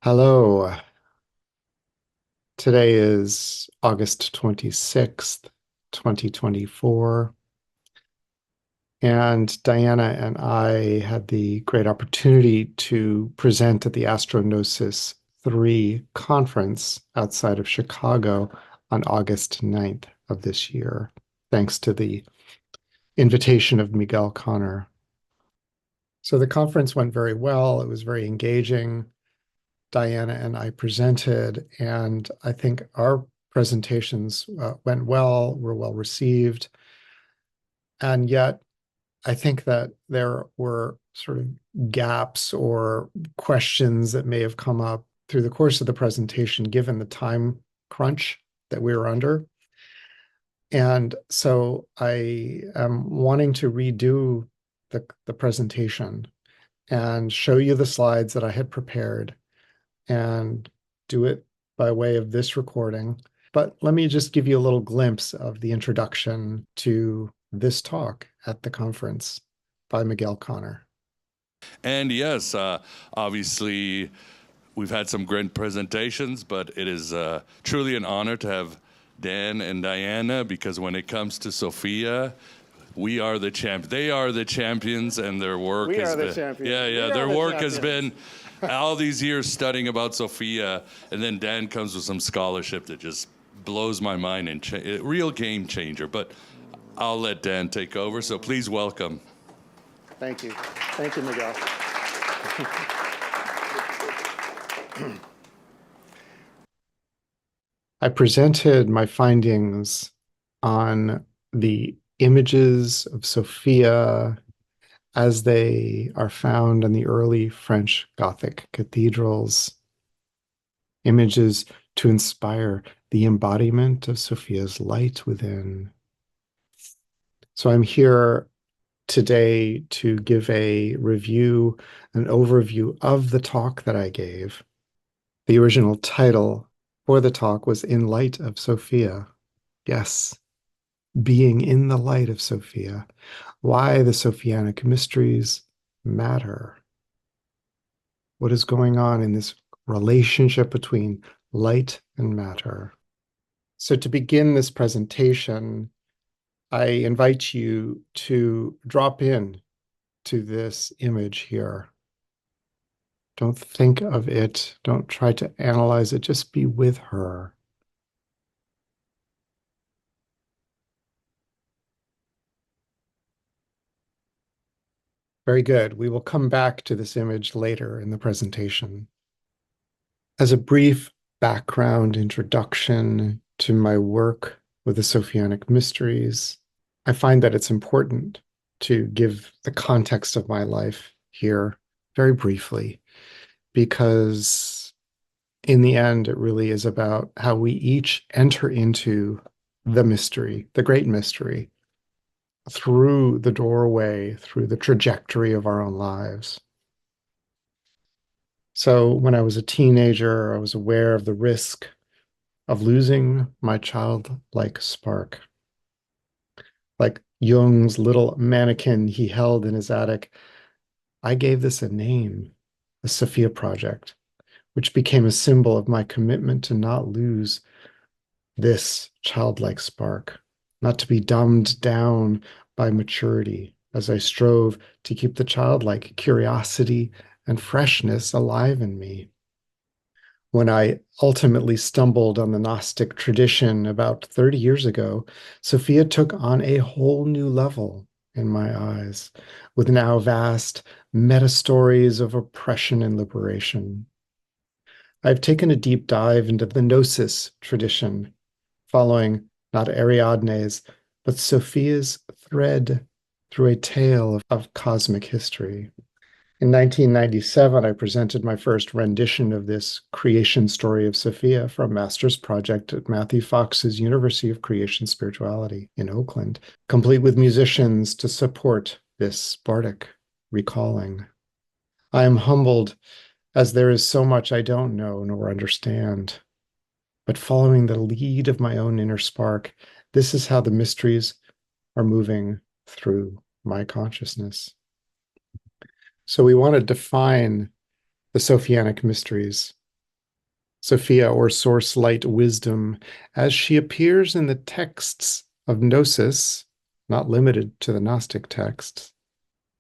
Hello. Today is August 26th, 2024, and Diana and I had the great opportunity to present at the Astro Gnosis 3 conference outside of Chicago on August 9th of this year, thanks to the invitation of Miguel Connor. So the conference went very well. It was very engaging. Diana and I presented, and I think our presentations went well, were well received. And yet, I think that there were sort of gaps or questions that may have come up through the course of the presentation, given the time crunch that we were under. And so I am wanting to redo the presentation and show you the slides that I had prepared and do it by way of this recording. But let me just give you a little glimpse of the introduction to this talk at the conference by Miguel Connor. And yes, obviously, we've had some great presentations, but it is truly an honor to have Dan and Diana, because when it comes to Sophia, we are the champ. They are the champions, and their work We has are the been champions. their work has champions. been all these years studying about Sophia, and then Dan comes with some scholarship that just blows my mind and a real game changer. But I'll let Dan take over. So please welcome. Thank you. Thank you, Miguel. I presented my findings on the images of Sophia as they are found in the early French Gothic cathedrals, images to inspire the embodiment of Sophia's light within. So I'm here today to give a review, an overview of the talk that I gave. The original title for the talk was In Light of Sophia. Yes, being in the light of Sophia. Why the Sophianic mysteries matter. What is going on in this relationship between light and matter. So to begin this presentation, I invite you to drop in to this image here. Don't think of it. Don't try to analyze it. Just be with her. Very good. We will come back to this image later in the presentation. As a brief background introduction to my work with the Sophianic mysteries, I find that it's important to give the context of my life here very briefly, because in the end, it really is about how we each enter into the mystery, the great mystery, through the doorway, through the trajectory of our own lives. So when I was a teenager, I was aware of the risk of losing my childlike spark. Like Jung's little mannequin he held in his attic, I gave this a name, the Sophia Project, which became a symbol of my commitment to not lose this childlike spark, not to be dumbed down by maturity as I strove to keep the childlike curiosity and freshness alive in me. When I ultimately stumbled on the Gnostic tradition about 30 years ago, Sophia took on a whole new level in my eyes, with now vast meta-stories of oppression and liberation. I've taken a deep dive into the Gnosis tradition, following not Ariadne's, but Sophia's thread through a tale of cosmic history. In 1997, I presented my first rendition of this creation story of Sophia from master's project at Matthew Fox's University of Creation Spirituality in Oakland, complete with musicians to support this bardic recalling. I am humbled, as there is so much I don't know nor understand. But following the lead of my own inner spark, this is how the mysteries are moving through my consciousness. So we want to define the Sophianic mysteries Sophia, or source light wisdom, as she appears in the texts of Gnosis, not limited to the Gnostic texts.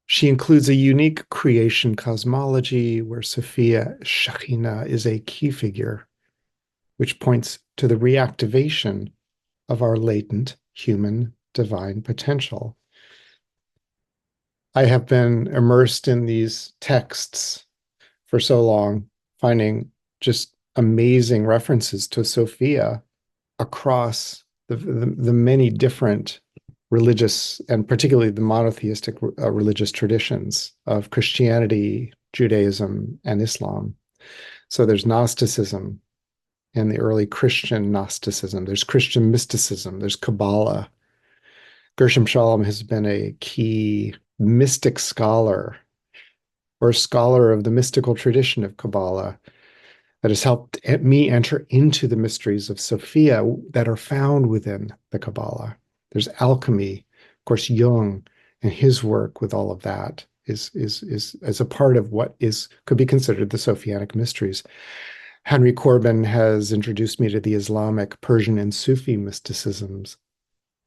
She includes a unique creation cosmology where Sophia Shekhinah is a key figure, which points to the reactivation of our latent human divine potential. I have been immersed in these texts for so long, finding just amazing references to Sophia across the many different religious and particularly the monotheistic religious traditions of Christianity, Judaism, and Islam. So there's Gnosticism and the early Christian Gnosticism. There's Christian mysticism. There's Kabbalah. Gershom Scholem has been a key mystic scholar or scholar of the mystical tradition of Kabbalah that has helped me enter into the mysteries of Sophia that are found within the Kabbalah. There's alchemy, of course, Jung and his work with all of that is as a part of what could be considered the Sophianic mysteries. Henry Corbin has introduced me to the Islamic, Persian, and Sufi mysticisms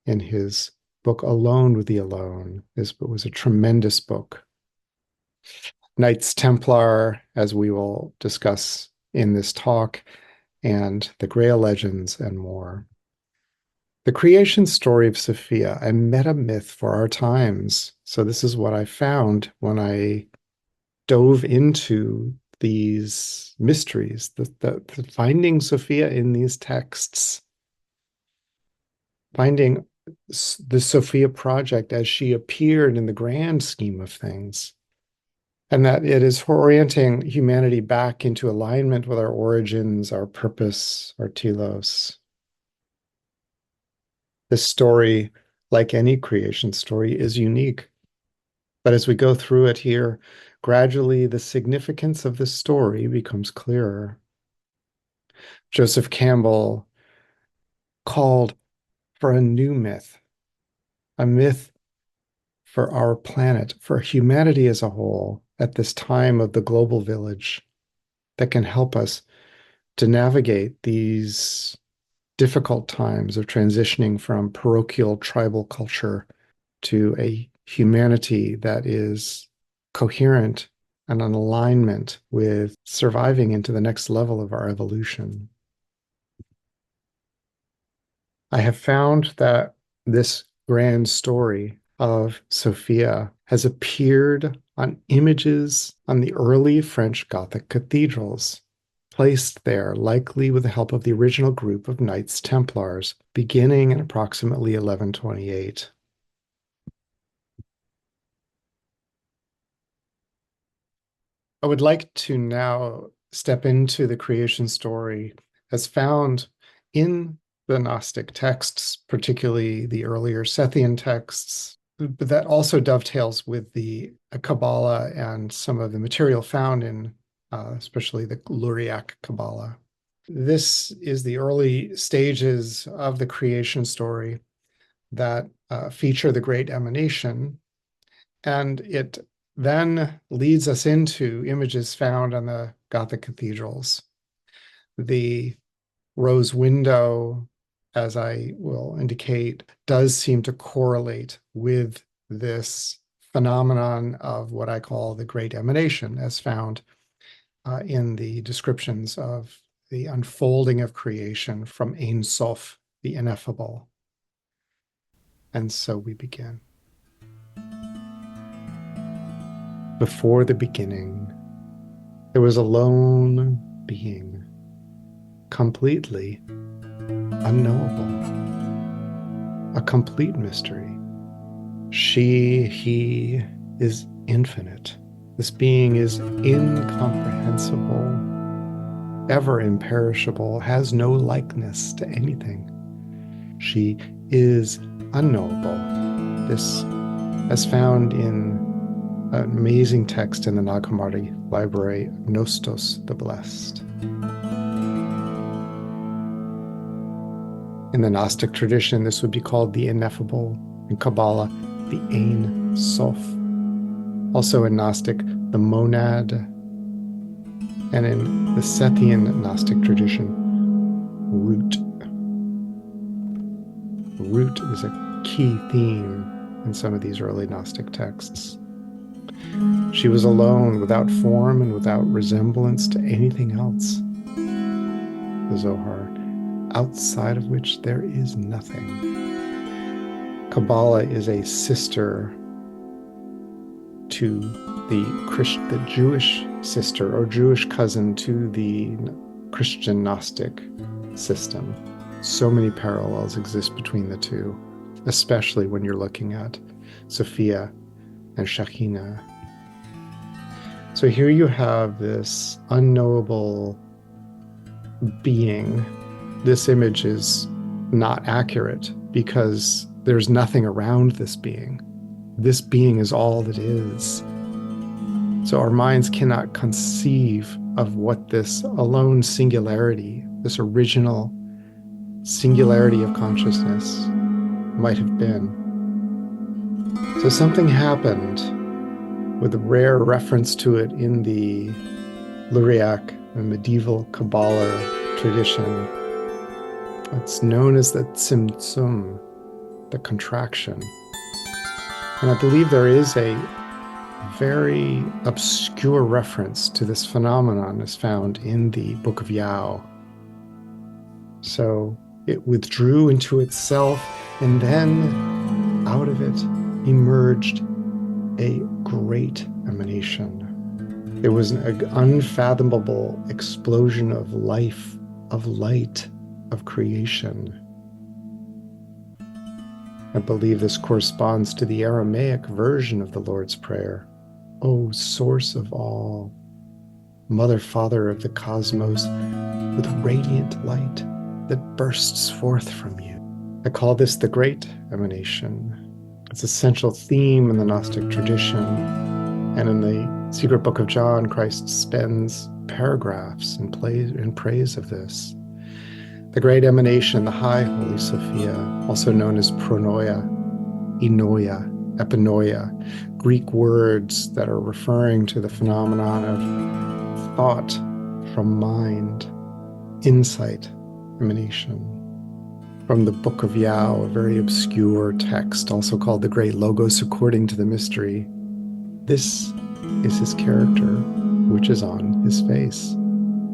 in his book Alone with the Alone. This was a tremendous book. Knights Templar, as we will discuss in this talk, and the Grail legends and more. The creation story of Sophia, a meta myth for our times. So this is what I found when I dove into these mysteries, the finding Sophia in these texts, finding the Sophia project as she appeared in the grand scheme of things, and that it is orienting humanity back into alignment with our origins, our purpose, our telos. This story, like any creation story, is unique. But as we go through it here, gradually the significance of the story becomes clearer. Joseph Campbell called for a new myth, a myth for our planet, for humanity as a whole, at this time of the global village, that can help us to navigate these difficult times of transitioning from parochial tribal culture to a humanity that is coherent and in alignment with surviving into the next level of our evolution. I have found that this grand story of Sophia has appeared on images on the early French Gothic cathedrals, placed there likely with the help of the original group of Knights Templars, beginning in approximately 1128. I would like to now step into the creation story as found in the Gnostic texts, particularly the earlier Sethian texts, but that also dovetails with the Kabbalah and some of the material found in especially the Luriac Kabbalah. This is the early stages of the creation story that feature the great emanation, and it then leads us into images found on the Gothic cathedrals. The rose window, as I will indicate, does seem to correlate with this phenomenon of what I call the great emanation, as found in the descriptions of the unfolding of creation from Ein Sof, the ineffable. And so we begin. Before the beginning, there was a lone being, completely unknowable, a complete mystery. He is infinite. This being is incomprehensible, ever imperishable, has no likeness to anything. She is unknowable. This, as found in an amazing text in the Nag Hammadi library, Gnostos, the Blessed. In the Gnostic tradition, this would be called the ineffable. In Kabbalah, the Ein Sof. Also in Gnostic, the monad. And in the Sethian Gnostic tradition, root. Root is a key theme in some of these early Gnostic texts. She was alone, without form and without resemblance to anything else. The Zohar, outside of which there is nothing. Kabbalah is a sister to the Jewish sister or Jewish cousin to the Christian Gnostic system. So many parallels exist between the two, especially when you're looking at Sophia and Shekhinah. So here you have this unknowable being. This image is not accurate because there's nothing around this being. This being is all that is. So our minds cannot conceive of what this alone singularity, this original singularity of consciousness might have been. So something happened with a rare reference to it in the Lyriac and medieval Kabbalah tradition. It's known as the Tzimtzum, the contraction. And I believe there is a very obscure reference to this phenomenon is found in the Book of Yao. So it withdrew into itself, and then out of it emerged a great emanation. It was an unfathomable explosion of life, of light, of creation. I believe this corresponds to the Aramaic version of the Lord's Prayer. O source of all, Mother, Father of the cosmos, with radiant light that bursts forth from you. I call this the Great Emanation. It's a central theme in the Gnostic tradition. And in the Secret Book of John, Christ spends paragraphs in praise of this. The Great Emanation, the High Holy Sophia, also known as pronoia, enoia, epinoia, Greek words that are referring to the phenomenon of thought from mind, insight, emanation. From the Book of Yao, a very obscure text, also called the Great Logos according to the mystery. This is his character, which is on his face.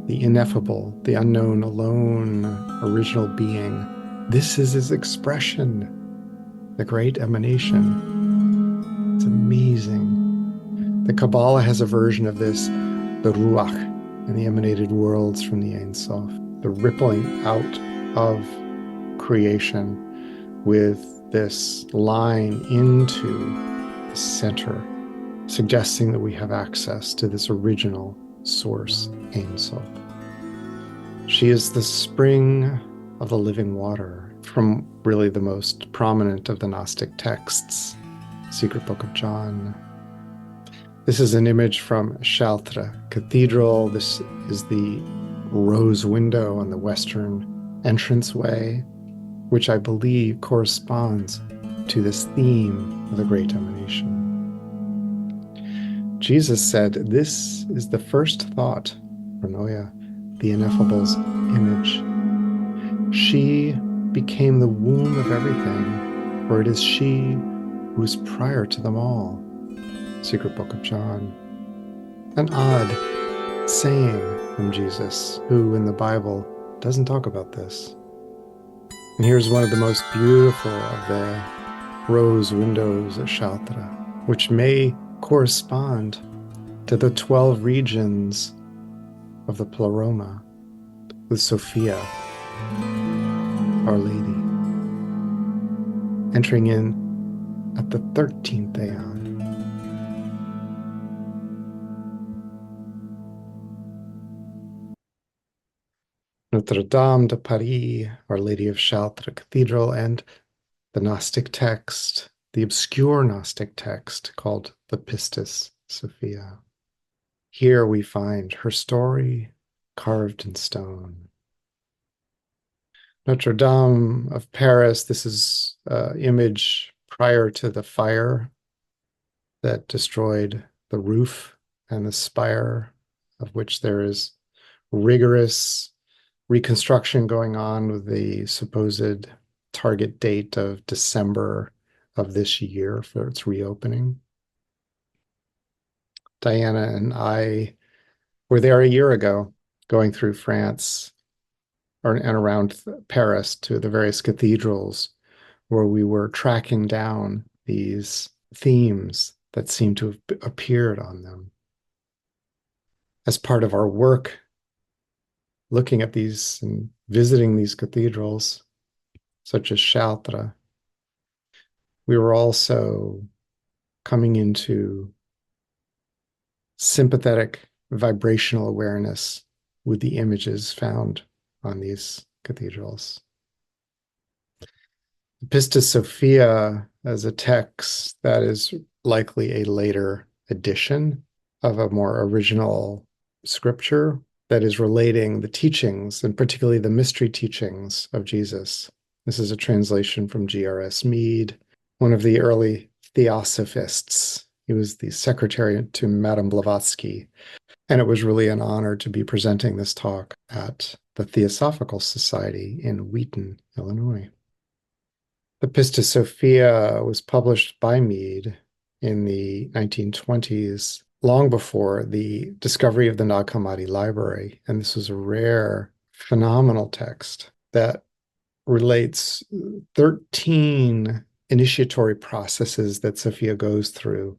The ineffable, the unknown, alone, original being. This is his expression, the great emanation. It's amazing. The Kabbalah has a version of this, the Ruach, and the emanated worlds from the Ein Sof, the rippling out of creation with this line into the center, suggesting that we have access to this original source, Ein Sof. She is the spring of the living water, from really the most prominent of the Gnostic texts, Secret Book of John. This is an image from Chartres Cathedral. This is the rose window on the western entranceway, which I believe corresponds to this theme of the Great Emanation. Jesus said, this is the first thought, pronoia, the ineffable's image. She became the womb of everything, for it is she who is prior to them all. Secret Book of John. An odd saying from Jesus, who in the Bible doesn't talk about this. And here's one of the most beautiful of the rose windows at Chartres, which may correspond to the 12 regions of the Pleroma with Sophia, Our Lady, entering in at the 13th aeon. Notre Dame de Paris, Our Lady of Chartres Cathedral, and the Gnostic text, the obscure Gnostic text called the Pistis Sophia. Here we find her story carved in stone. Notre Dame of Paris, this is an image prior to the fire that destroyed the roof and the spire of which there is rigorous reconstruction going on with the supposed target date of December of this year for its reopening. Diana and I were there a year ago, going through France and around Paris to the various cathedrals where we were tracking down these themes that seem to have appeared on them. As part of our work, looking at these and visiting these cathedrals, such as Chartres, we were also coming into sympathetic vibrational awareness with the images found on these cathedrals. Pistis Sophia as a text that is likely a later edition of a more original scripture that is relating the teachings, and particularly the mystery teachings of Jesus. This is a translation from G.R.S. Mead, one of the early Theosophists. He was the secretary to Madame Blavatsky, and it was really an honor to be presenting this talk at the Theosophical Society in Wheaton, Illinois. The Pistis Sophia was published by Mead in the 1920s, long before the discovery of the Nag Hammadi library. And this was a rare, phenomenal text that relates 13 initiatory processes that Sophia goes through,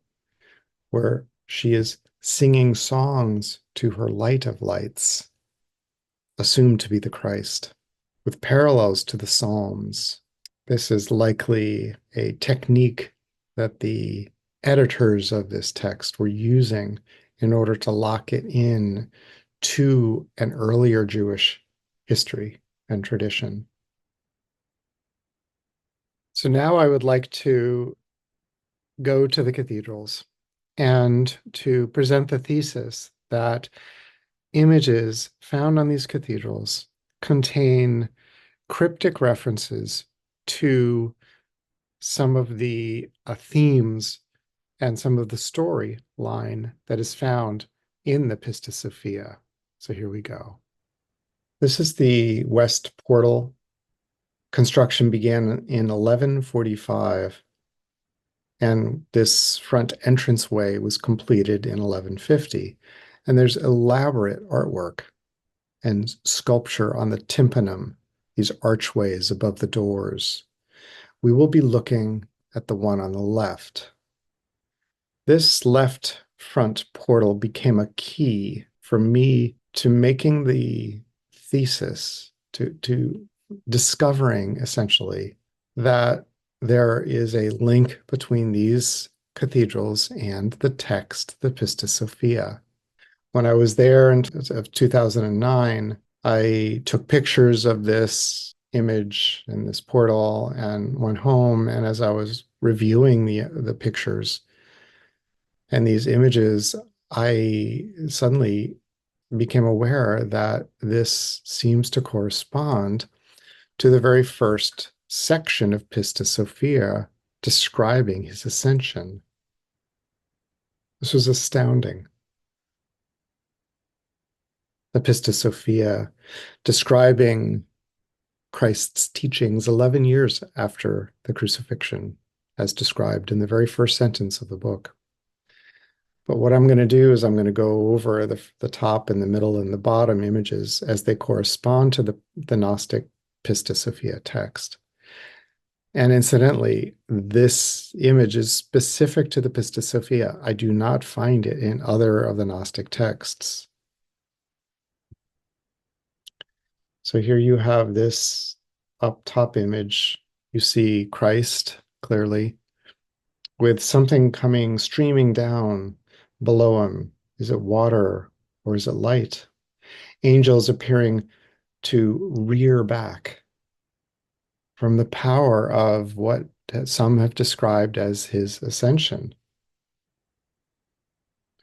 where she is singing songs to her light of lights, assumed to be the Christ, with parallels to the Psalms. This is likely a technique that the editors of this text were using in order to lock it in to an earlier Jewish history and tradition. So now I would like to go to the cathedrals and to present the thesis that images found on these cathedrals contain cryptic references to some of the themes and some of the storyline that is found in the Pistis Sophia. So here we go. This is the west portal. Construction began in 1145, and this front entranceway was completed in 1150. And there's elaborate artwork and sculpture on the tympanum, these archways above the doors. We will be looking at the one on the left. This left front portal became a key for me to making the thesis, to discovering essentially that there is a link between these cathedrals and the text, the Pistis Sophia. When I was there in 2009, I took pictures of this image and this portal and went home. And as I was reviewing the pictures and these images, I suddenly became aware that this seems to correspond to the very first section of Pistis Sophia describing his ascension. This was astounding. The Pistis Sophia describing Christ's teachings 11 years after the crucifixion, as described in the very first sentence of the book. But what I'm going to do is I'm going to go over the top and the middle and the bottom images as they correspond to the Gnostic Pistis Sophia text. And incidentally, this image is specific to the Pistis Sophia. I do not find it in other of the Gnostic texts. So here you have this up top image. You see Christ clearly with something coming streaming down below him. Is it water or is it light? Angels appearing to rear back from the power of what some have described as his ascension.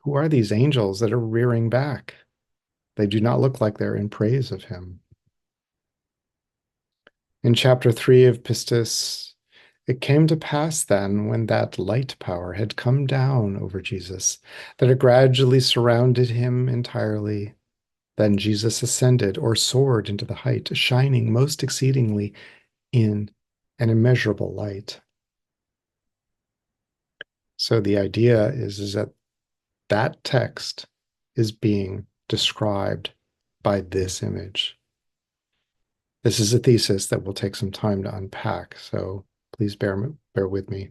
Who are these angels that are rearing back? They do not look like they're in praise of him. In chapter 3 of Pistis, It came to pass then, when that light power had come down over Jesus, that it gradually surrounded him entirely. Then Jesus ascended or soared into the height, shining most exceedingly in an immeasurable light. So the idea is that that text is being described by this image. This is a thesis that will take some time to unpack, so please bear with me.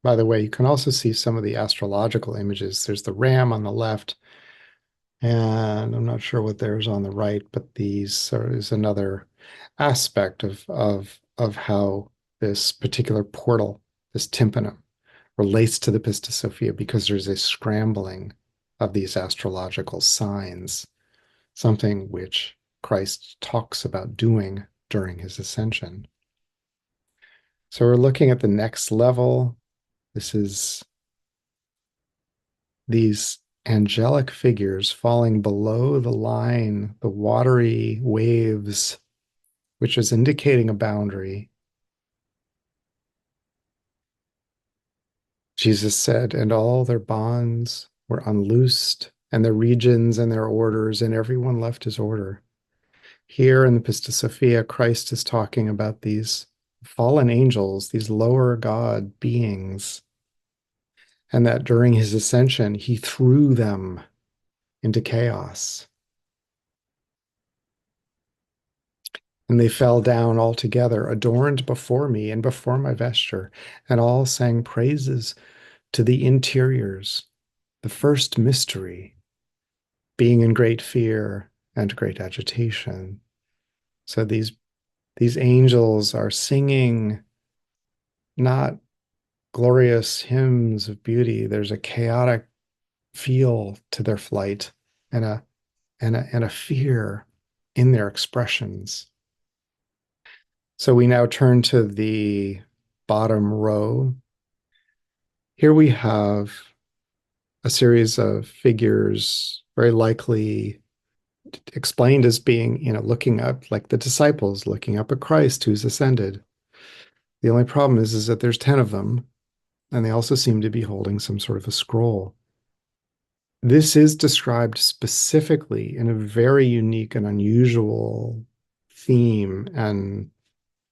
By the way, you can also see some of the astrological images. There's the ram on the left, and I'm not sure what there's on the right, but these is another aspect of how this particular portal, this tympanum, relates to the Pistis Sophia, because there's a scrambling of these astrological signs, something which Christ talks about doing during his ascension. So we're looking at the next level. This is these angelic figures falling below the line, the watery waves, which is indicating a boundary. Jesus said, and all their bonds were unloosed, and their regions and their orders, and everyone left his order. Here in the Pistis Sophia, Christ is talking about these fallen angels, these lower God beings, and that during his ascension, he threw them into chaos. And they fell down altogether, adorned before me and before my vesture, and all sang praises to the interiors, the first mystery, being in great fear and great agitation. So these angels are singing not glorious hymns of beauty. There's a chaotic feel to their flight and a fear in their expressions. So we now turn to the bottom row. Here we have a series of figures, very likely explained as being, looking up, like the disciples looking up at Christ who's ascended. The only problem is that there's 10 of them, and they also seem to be holding some sort of a scroll. This is described specifically in a very unique and unusual theme and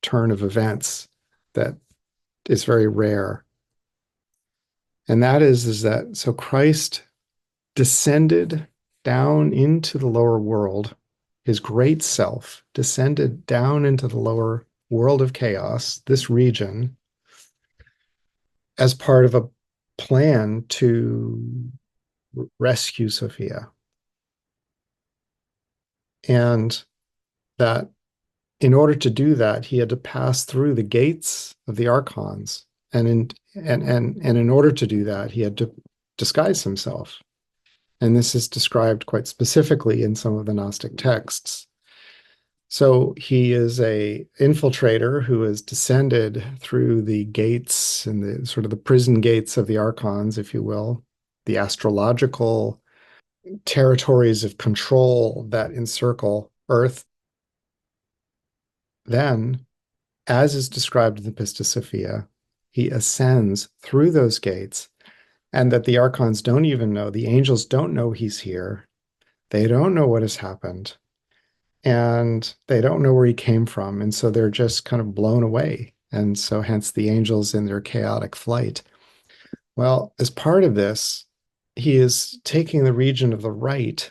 turn of events that is very rare. And that is that, so Christ descended down into the lower world. His great self descended down into the lower world of chaos, this region, as part of a plan to rescue Sophia. And that in order to do that, he had to pass through the gates of the archons. And in order to do that, he had to disguise himself. And this is described quite specifically in some of the Gnostic texts. So he is a infiltrator who has descended through the gates and the sort of the prison gates of the archons, if you will, the astrological territories of control that encircle Earth. Then, as is described in the Pistis Sophia, he ascends through those gates, and that the archons don't even know, the angels don't know he's here. They don't know what has happened, and they don't know where he came from. And so they're just kind of blown away. And so hence the angels in their chaotic flight. Well, as part of this, he is taking the region of the right,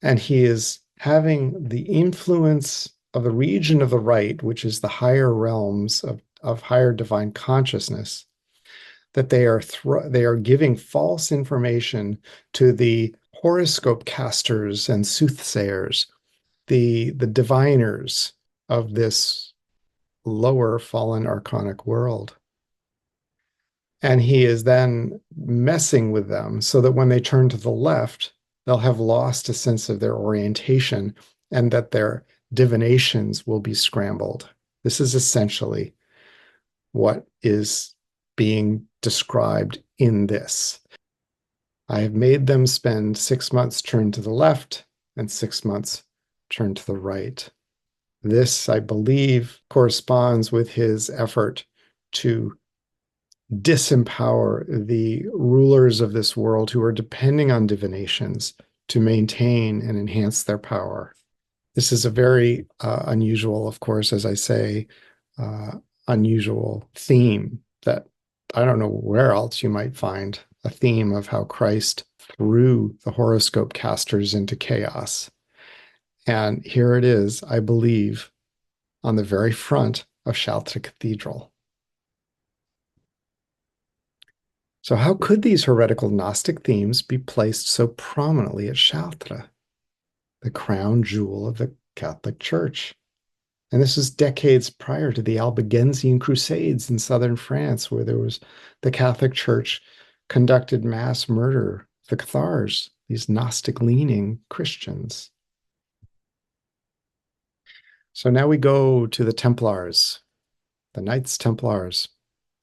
and he is having the influence of the region of the right, which is the higher realms of higher divine consciousness, that they are giving false information to the horoscope casters and soothsayers, the diviners of this lower fallen archonic world. And he is then messing with them so that when they turn to the left, they'll have lost a sense of their orientation and that their divinations will be scrambled. This is essentially what is being described in this. I have made them spend 6 months turned to the left and 6 months turned to the right. This, I believe, corresponds with his effort to disempower the rulers of this world who are depending on divinations to maintain and enhance their power. This is a very unusual, of course, as I say, uh, unusual theme that I don't know where else you might find a theme of how Christ threw the horoscope casters into chaos. And here it is, I believe, on the very front of Chartres Cathedral. So how could these heretical Gnostic themes be placed so prominently at Chartres, the crown jewel of the Catholic Church? And this is decades prior to the Albigensian Crusades in southern France, where there was the Catholic Church conducted mass murder, the Cathars, these Gnostic-leaning Christians. So now we go to the Templars, the Knights Templars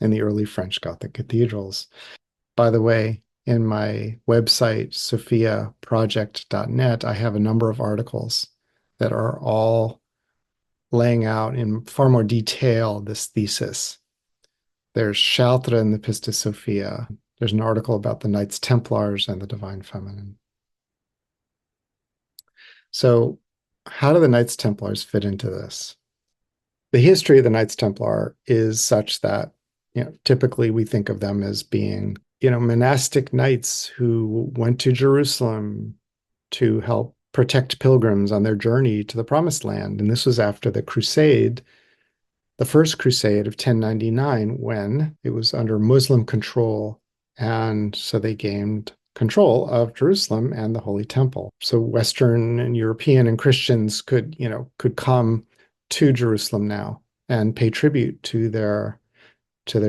in the early French Gothic cathedrals. By the way, in my website, sophiaproject.net, I have a number of articles that are all laying out in far more detail this thesis. There's Chartres and the Pistis Sophia. There's an article about the Knights Templars and the Divine Feminine. So how do the Knights Templars fit into this? The history of the Knights Templar is such that, typically we think of them as being, monastic knights who went to Jerusalem to help protect pilgrims on their journey to the Promised Land. And this was after the Crusade, the First Crusade of 1099, when it was under Muslim control. And so they gained control of Jerusalem and the Holy Temple. So Western and European and Christians could come to Jerusalem now and pay tribute to their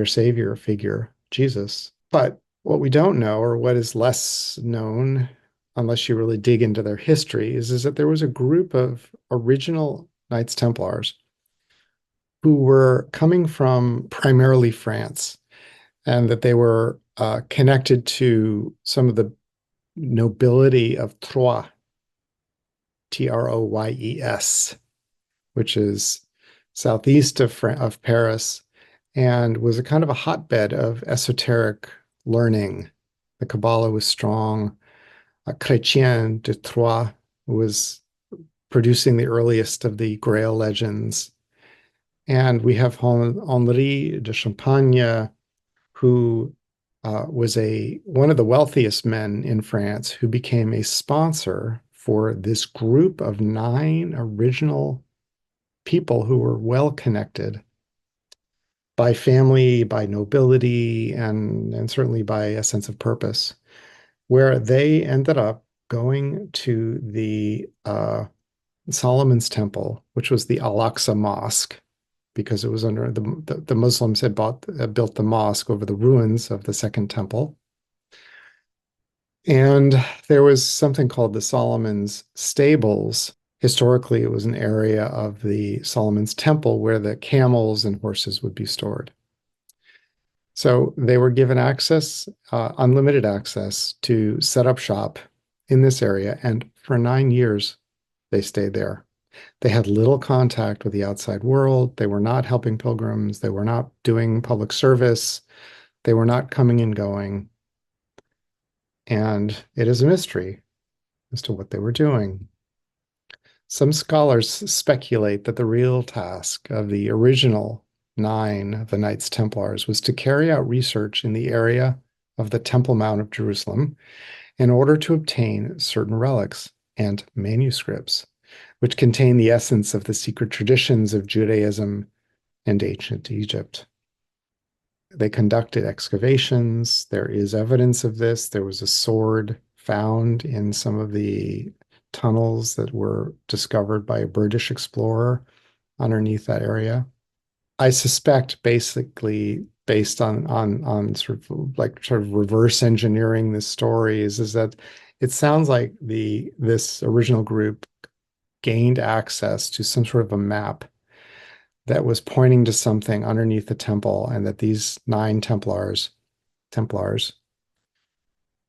savior figure, Jesus. But what we don't know, or what is less known, unless you really dig into their history, is that there was a group of original Knights Templars who were coming from primarily France, and that they were connected to some of the nobility of Troyes, Troyes, which is southeast of Paris, and was a kind of a hotbed of esoteric learning. The Kabbalah was strong. Chrétien de Troyes was producing the earliest of the Grail legends. And we have Henri de Champagne, who was one of the wealthiest men in France, who became a sponsor for this group of 9 original people who were well connected by family, by nobility, and certainly by a sense of purpose, where they ended up going to the Solomon's Temple, which was the Al-Aqsa Mosque, because it was under the Muslims had built the mosque over the ruins of the Second Temple. And there was something called the Solomon's Stables. Historically, it was an area of the Solomon's Temple where the camels and horses would be stored. So they were given access, unlimited access, to set up shop in this area. And for 9 years, they stayed there. They had little contact with the outside world. They were not helping pilgrims. They were not doing public service. They were not coming and going. And it is a mystery as to what they were doing. Some scholars speculate that the real task of the original 9 of the Knights Templars was to carry out research in the area of the Temple Mount of Jerusalem in order to obtain certain relics and manuscripts, which contain the essence of the secret traditions of Judaism and ancient Egypt. They conducted excavations. There is evidence of this. There was a sword found in some of the tunnels that were discovered by a British explorer underneath that area. I suspect, basically based on sort of reverse engineering this story, is that it sounds like this original group gained access to some sort of a map that was pointing to something underneath the temple, and that these 9 Templars,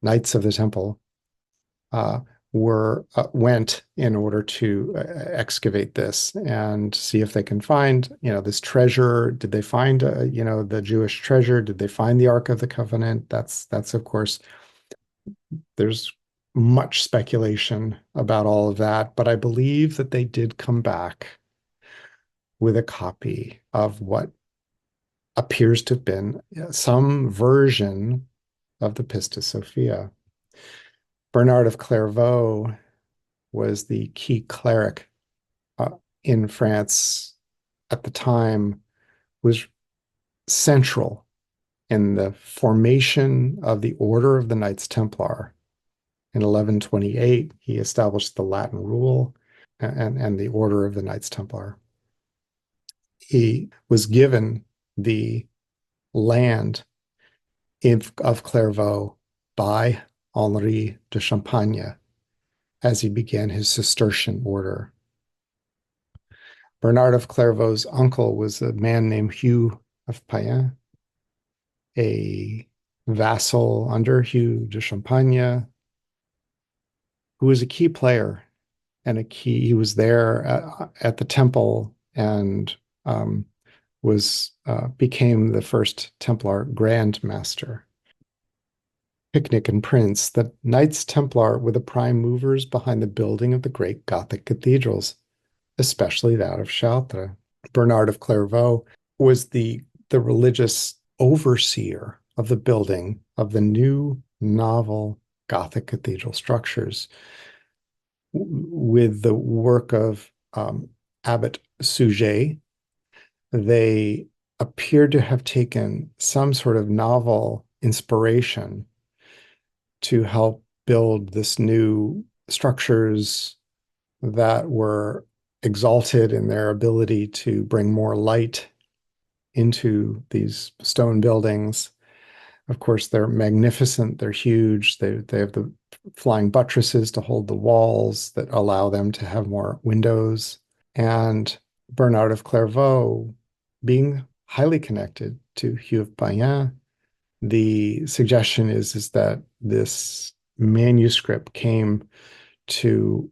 Knights of the Temple, went in order to excavate this and see if they can find, this treasure. Did they find, the Jewish treasure? Did they find the Ark of the Covenant? That's of course, there's much speculation about all of that, but I believe that they did come back with a copy of what appears to have been some version of the Pistis Sophia. Bernard of Clairvaux was the key cleric in France at the time, was central in the formation of the Order of the Knights Templar. In 1128, he established the Latin rule and the Order of the Knights Templar. He was given the land of Clairvaux by Henri de Champagne as he began his Cistercian order. Bernard of Clairvaux's uncle was a man named Hugh of Payen, a vassal under Hugh de Champagne, who was a key player and he was there at the temple and became the first Templar Grand Master. Picnic and Prince, the Knights Templar were the prime movers behind the building of the great Gothic cathedrals, especially that of Chartres. Bernard of Clairvaux was the religious overseer of the building of the new novel Gothic cathedral structures, with the work of Abbot Suger. They appear to have taken some sort of novel inspiration to help build this new structures that were exalted in their ability to bring more light into these stone buildings. Of course, they're magnificent, they're huge, they have the flying buttresses to hold the walls that allow them to have more windows. And Bernard of Clairvaux, being highly connected to Hugh of Payen, the suggestion is that this manuscript came to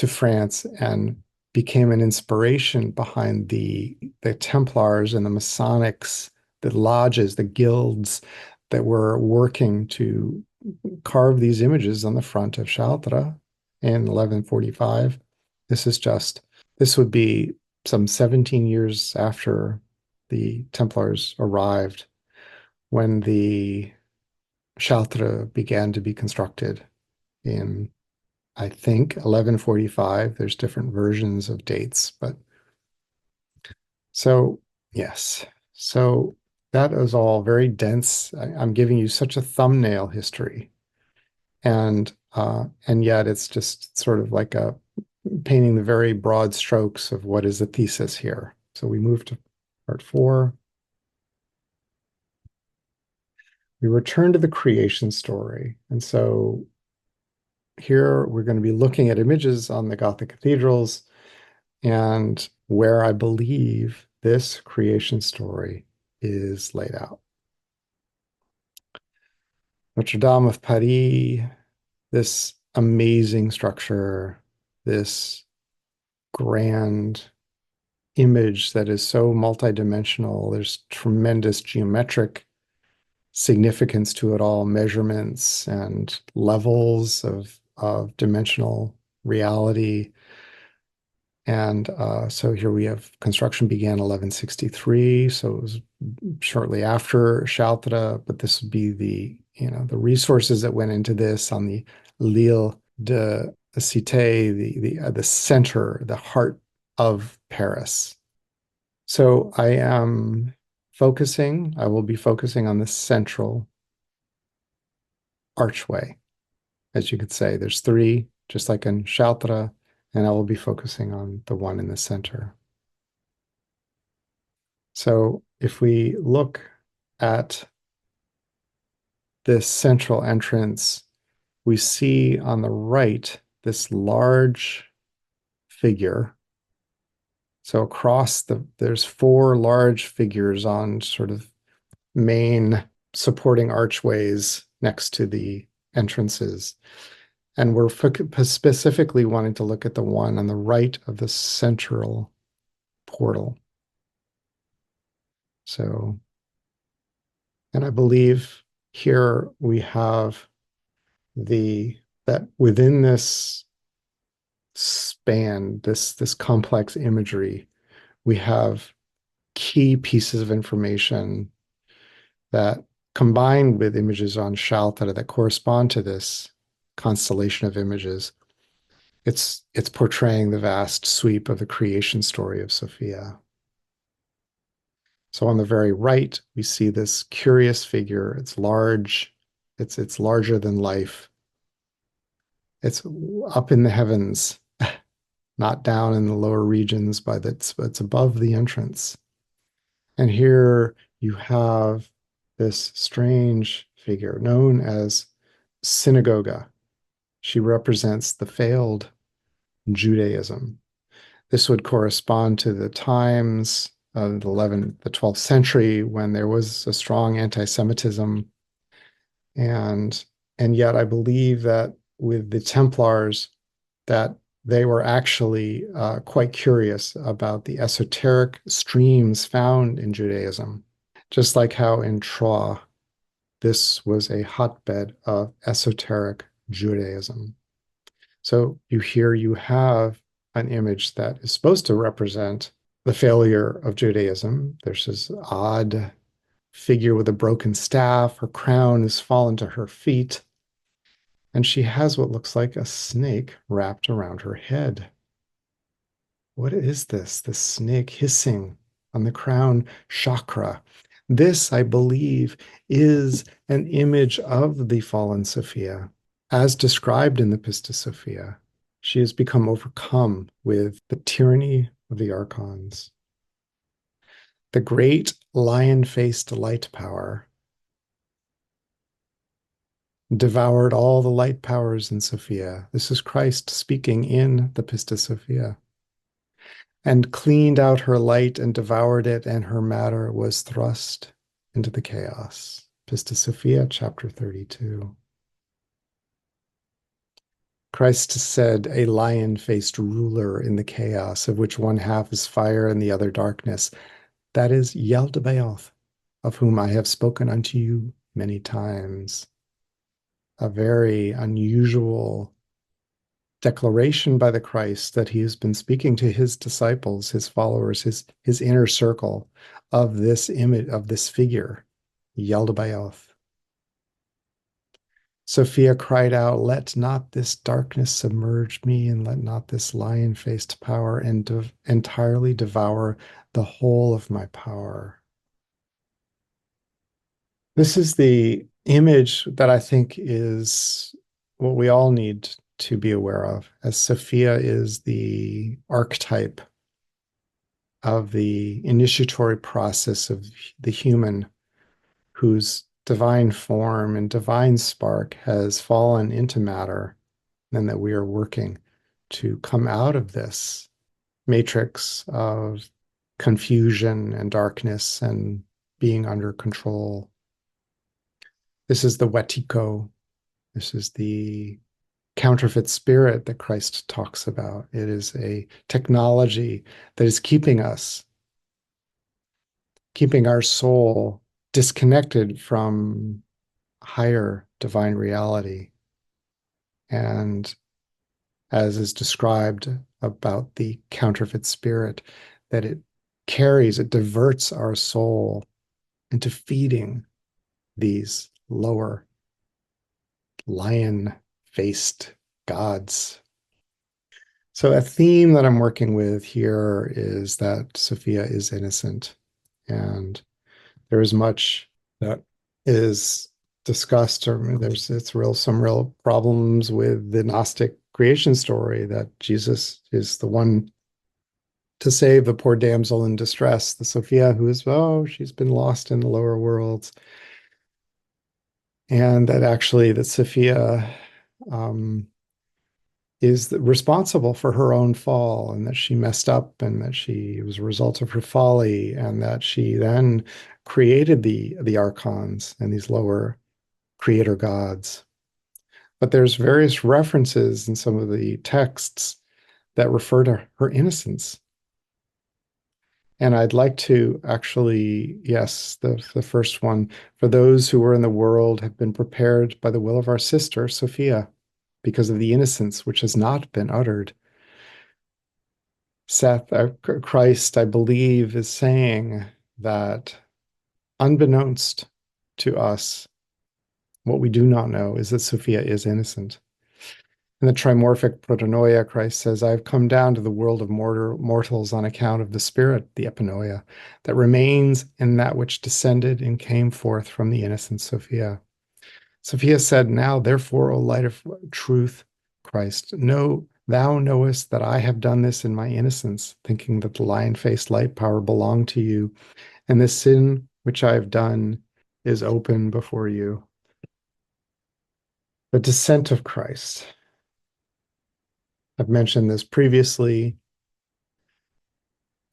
France and became an inspiration behind the Templars and the Masonics, the lodges, the guilds that were working to carve these images on the front of Chartres in 1145. This would be some 17 years after the Templars arrived, when the Chartres began to be constructed in, I think, 1145. There's different versions of dates, but so yes. So that is all very dense. I'm giving you such a thumbnail history, and yet it's just sort of like painting the very broad strokes of what is the thesis here. So we move to part 4. We return to the creation story. And so here we're going to be looking at images on the Gothic cathedrals and where I believe this creation story is laid out. Notre Dame of Paris, this amazing structure, this grand image that is so multidimensional. There's tremendous geometric significance to it all, measurements and levels of dimensional reality. And so here we have construction began 1163, so it was shortly after Chartres, but this would be the resources that went into this on the L'Île de Cité, the center, the heart of Paris. So I will be focusing on the central archway. As you could say, there's 3, just like in Chartres, and I will be focusing on the one in the center. So if we look at this central entrance, we see on the right this large figure. So across there's 4 large figures on sort of main supporting archways next to the entrances. And we're specifically wanting to look at the one on the right of the central portal. So, and I believe here we have that within this span, this complex imagery, we have key pieces of information that combined with images on Chartres that correspond to this constellation of images, it's portraying the vast sweep of the creation story of Sophia. So on the very right, we see this curious figure. It's large, it's larger than life. It's up in the heavens, not down in the lower regions, but it's above the entrance. And here you have this strange figure known as Synagoga. She represents the failed Judaism. This would correspond to the times of the 12th century when there was a strong anti-Semitism. And yet I believe that with the Templars, that they were actually quite curious about the esoteric streams found in Judaism, just like how in Troyes, this was a hotbed of esoteric Judaism. So you have an image that is supposed to represent the failure of Judaism. There's this odd figure with a broken staff. Her crown is fallen to her feet. And she has what looks like a snake wrapped around her head. What is this? The snake hissing on the crown chakra. This, I believe, is an image of the fallen Sophia, as described in the Pistis Sophia. She has become overcome with the tyranny of the archons. The great lion-faced light power devoured all the light powers in Sophia. This is Christ speaking in the Pistis Sophia. And cleaned out her light and devoured it, and her matter was thrust into the chaos. Pistis Sophia, chapter 32. Christ said, a lion-faced ruler in the chaos, of which one half is fire and the other darkness. That is Yaldabaoth, of whom I have spoken unto you many times. A very unusual declaration by the Christ that he has been speaking to his disciples, his followers, his inner circle of this image, of this figure, Yaldabaoth. Sophia cried out, let not this darkness submerge me, and let not this lion-faced power entirely devour the whole of my power. This is the image that I think is what we all need to be aware of, as Sophia is the archetype of the initiatory process of the human whose divine form and divine spark has fallen into matter, and that we are working to come out of this matrix of confusion and darkness and being under control. This is the wetiko. This is the counterfeit spirit that Christ talks about. It is a technology that is keeping our soul disconnected from higher divine reality. And as is described about the counterfeit spirit, that it diverts our soul into feeding these lower lion-faced gods. So a theme that I'm working with here is that Sophia is innocent, and there is much that is discussed, or some real problems with the Gnostic creation story, that Jesus is the one to save the poor damsel in distress, the Sophia who is, she's been lost in the lower worlds. And that Sophia is responsible for her own fall, and that she messed up, and that it was a result of her folly, and that she then created the archons and these lower creator gods. But there's various references in some of the texts that refer to her innocence. And I'd like to actually, yes, the first one, for those who were in the world have been prepared by the will of our sister, Sophia, because of the innocence which has not been uttered. Christ, I believe, is saying that unbeknownst to us, what we do not know is that Sophia is innocent. In the trimorphic protonoia, Christ says, I have come down to the world of mortals on account of the spirit, the epinoia, that remains in that which descended and came forth from the innocent Sophia. Sophia said, Now, therefore, O light of truth, Christ, know thou knowest that I have done this in my innocence, thinking that the lion-faced light power belonged to you, and the sin which I have done is open before you. The descent of Christ. I've mentioned this previously.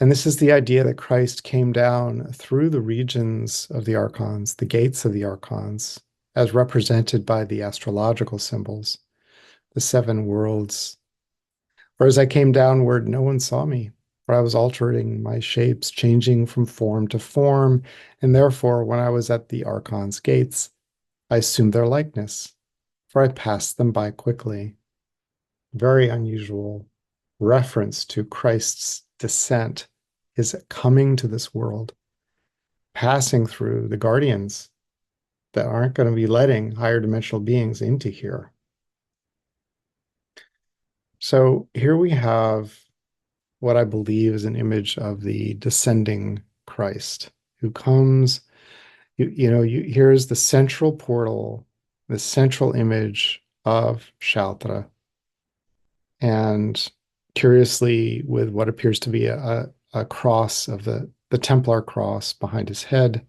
And this is the idea that Christ came down through the regions of the archons, the gates of the archons, as represented by the astrological symbols, the seven worlds. For as I came downward, no one saw me, for I was altering my shapes, changing from form to form. And therefore, when I was at the archons' gates, I assumed their likeness, for I passed them by quickly. Very unusual reference to Christ's descent, his coming to this world, passing through the guardians that aren't going to be letting higher dimensional beings into here. So here we have what I believe is an image of the descending Christ who comes, here's the central portal, the central image of Chartres. And curiously, with what appears to be a cross of the Templar cross behind his head.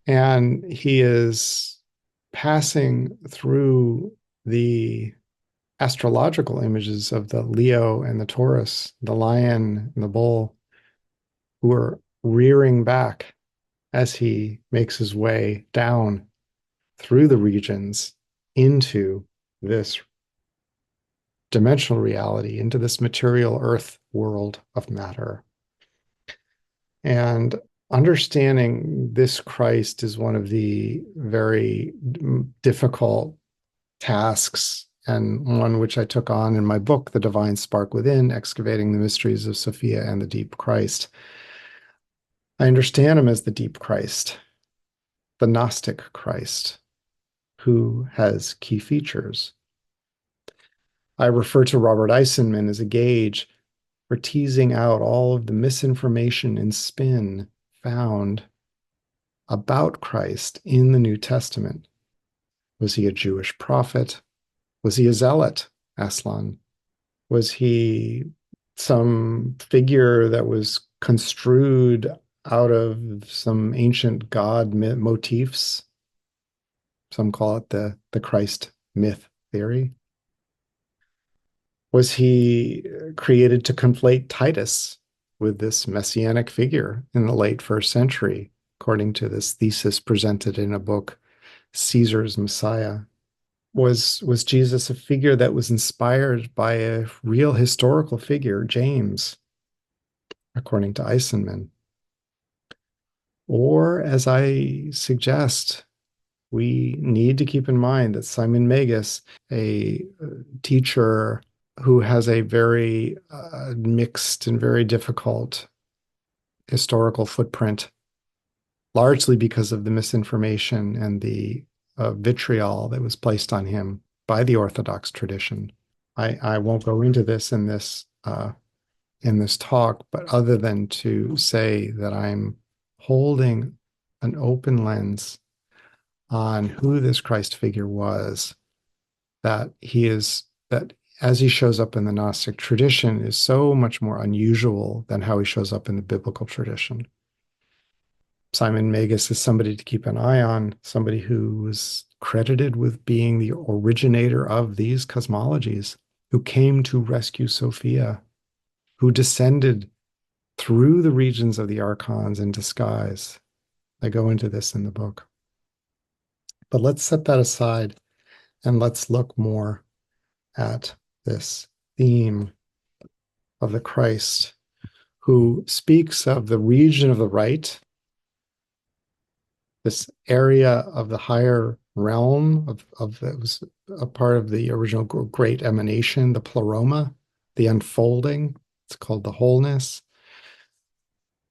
And he is passing through the astrological images of the Leo and the Taurus, the lion and the bull, who are rearing back as he makes his way down through the regions into this dimensional reality, into this material earth world of matter. And understanding this Christ is one of the very difficult tasks, and one which I took on in my book, The Divine Spark Within, Excavating the Mysteries of Sophia and the Deep Christ. I understand him as the deep Christ, the Gnostic Christ, who has key features. I refer to Robert Eisenman as a gauge for teasing out all of the misinformation and spin found about Christ in the New Testament. Was he a Jewish prophet? Was he a zealot, Aslan? Was he some figure that was construed out of some ancient god motifs? Some call it the Christ myth theory. Was he created to conflate Titus with this messianic figure in the late first century, according to this thesis presented in a book, Caesar's Messiah? Was Jesus a figure that was inspired by a real historical figure, James, according to Eisenman? Or, as I suggest, we need to keep in mind that Simon Magus, a teacher who has a very mixed and very difficult historical footprint, largely because of the misinformation and the vitriol that was placed on him by the Orthodox tradition. I won't go into this in this talk, but other than to say that I'm holding an open lens on who this Christ figure was, that as he shows up in the Gnostic tradition is so much more unusual than how he shows up in the biblical tradition. Simon Magus is somebody to keep an eye on, somebody who was credited with being the originator of these cosmologies, who came to rescue Sophia, who descended through the regions of the archons in disguise. I go into this in the book. But let's set that aside And let's look more at this theme of the Christ who speaks of the region of the right, this area of the higher realm of that was a part of the original great emanation, the pleroma, the unfolding. It's called the wholeness.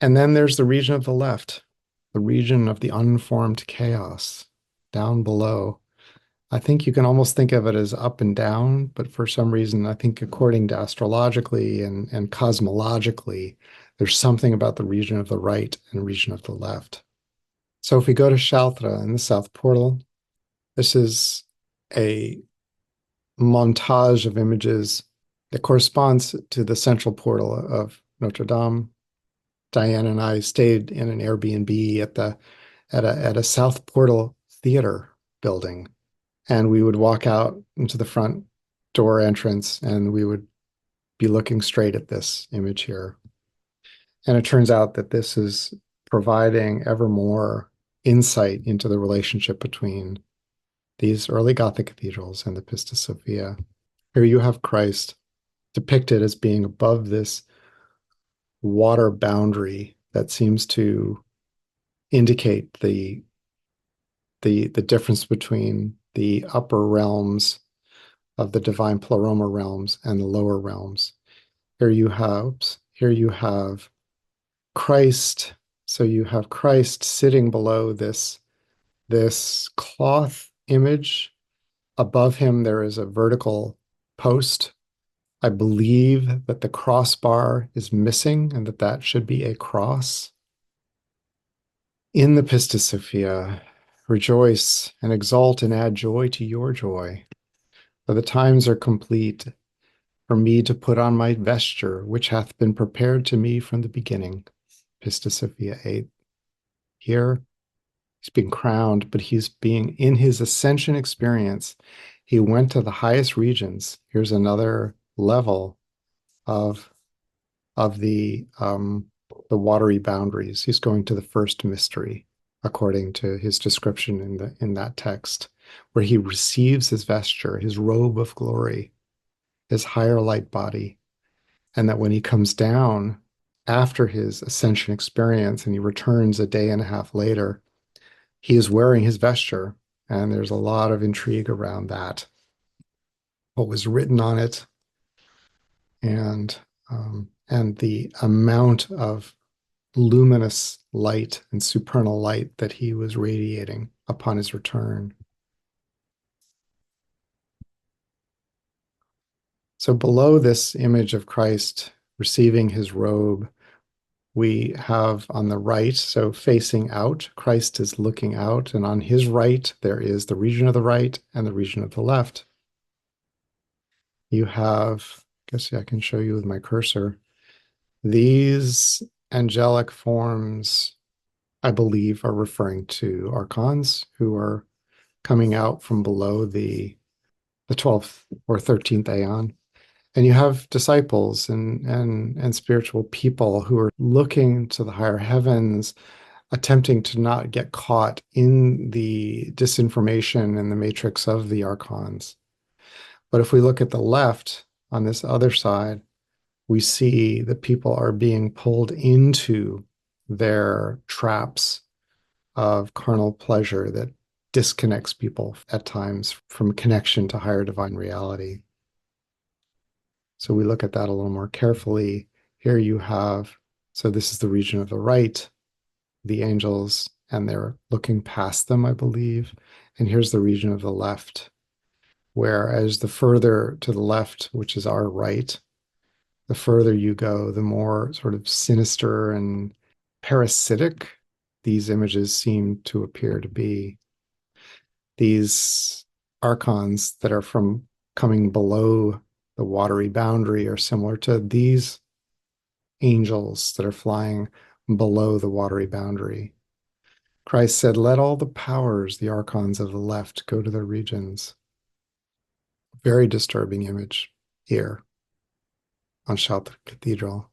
And then there's the region of the left, the region of the unformed chaos down below. I think you can almost think of it as up and down, but for some reason, I think according to astrologically and cosmologically, there's something about the region of the right and region of the left. So if we go to Chartres in the south portal, this is a montage of images that corresponds to the central portal of Notre Dame. Diane and I stayed in an Airbnb at a South Portal theater building, and we would walk out into the front door entrance, and we would be looking straight at this image here. And it turns out that this is providing ever more insight into the relationship between these early Gothic cathedrals and the Pistis Sophia. Here you have Christ depicted as being above this water boundary that seems to indicate the difference between the upper realms of the divine pleroma realms and the lower realms. Here you have Christ. So you have Christ sitting below this cloth image. Above him, there is a vertical post. I believe that the crossbar is missing and that should be a cross. In the Pistis Sophia, rejoice and exult and add joy to your joy. For the times are complete for me to put on my vesture, which hath been prepared to me from the beginning. Pistis Sophia 8. Here, he's being crowned, but he's being in his ascension experience. He went to the highest regions. Here's another level of the watery boundaries. He's going to the first mystery, according to his description in that text, where he receives his vesture, his robe of glory, his higher light body, and that when he comes down after his ascension experience and he returns a day and a half later, he is wearing his vesture, and there's a lot of intrigue around that. What was written on it, and the amount of luminous light and supernal light that he was radiating upon his return. So below this image of Christ receiving his robe, we have on the right, so facing out, Christ is looking out, and on his right, there is the region of the right and the region of the left. You have, I guess I can show you with my cursor, these angelic forms, I believe, are referring to archons who are coming out from below the 12th or 13th aeon. And you have disciples and spiritual people who are looking to the higher heavens, attempting to not get caught in the disinformation and the matrix of the archons. But if we look at the left on this other side, we see that people are being pulled into their traps of carnal pleasure that disconnects people at times from connection to higher divine reality. So we look at that a little more carefully. Here you have, so this is the region of the right, the angels, and they're looking past them, I believe. And here's the region of the left, whereas the further to the left, which is our right, the further you go, the more sort of sinister and parasitic these images seem to appear to be. These archons that are from coming below the watery boundary are similar to these angels that are flying below the watery boundary. Christ said, let all the powers, the archons of the left, go to their regions. Very disturbing image here on Chartres Cathedral.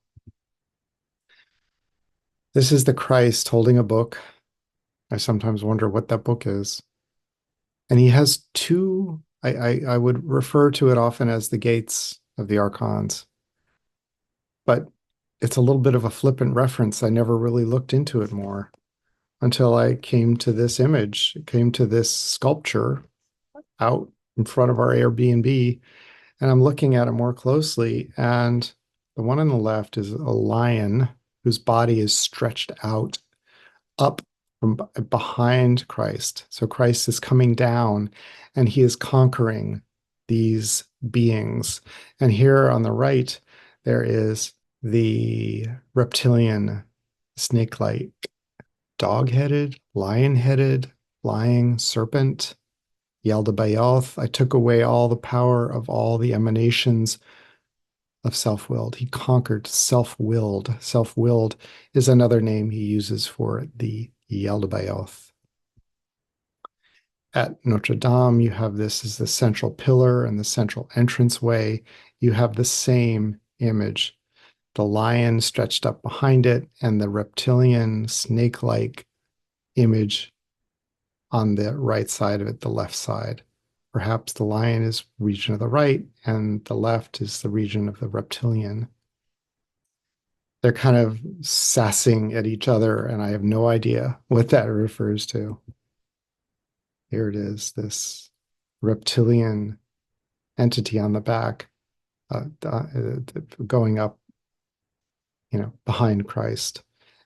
This is the Christ holding a book. I sometimes wonder what that book is. And he has two I would refer to it often as the gates of the archons, but it's a little bit of a flippant reference. I never really looked into it more until I came to this image, came to this sculpture out in front of our Airbnb, and I'm looking at it more closely. And the one on the left is a lion whose body is stretched out up from behind Christ. So Christ is coming down and he is conquering these beings. And here on the right, there is the reptilian, snake-like, dog-headed, lion-headed, flying serpent, Yaldabaoth. I took away all the power of all the emanations of self-willed. He conquered self-willed. Self-willed is another name he uses for the Yaldabaoth. At Notre Dame, you have this as the central pillar and the central entranceway. You have the same image, the lion stretched up behind it and the reptilian snake-like image on the right side of it, the left side. Perhaps the lion is region of the right and the left is the region of the reptilian. They're kind of sassing at each other, and I have no idea what that refers to. Here it is, this reptilian entity on the back, going up, behind Christ.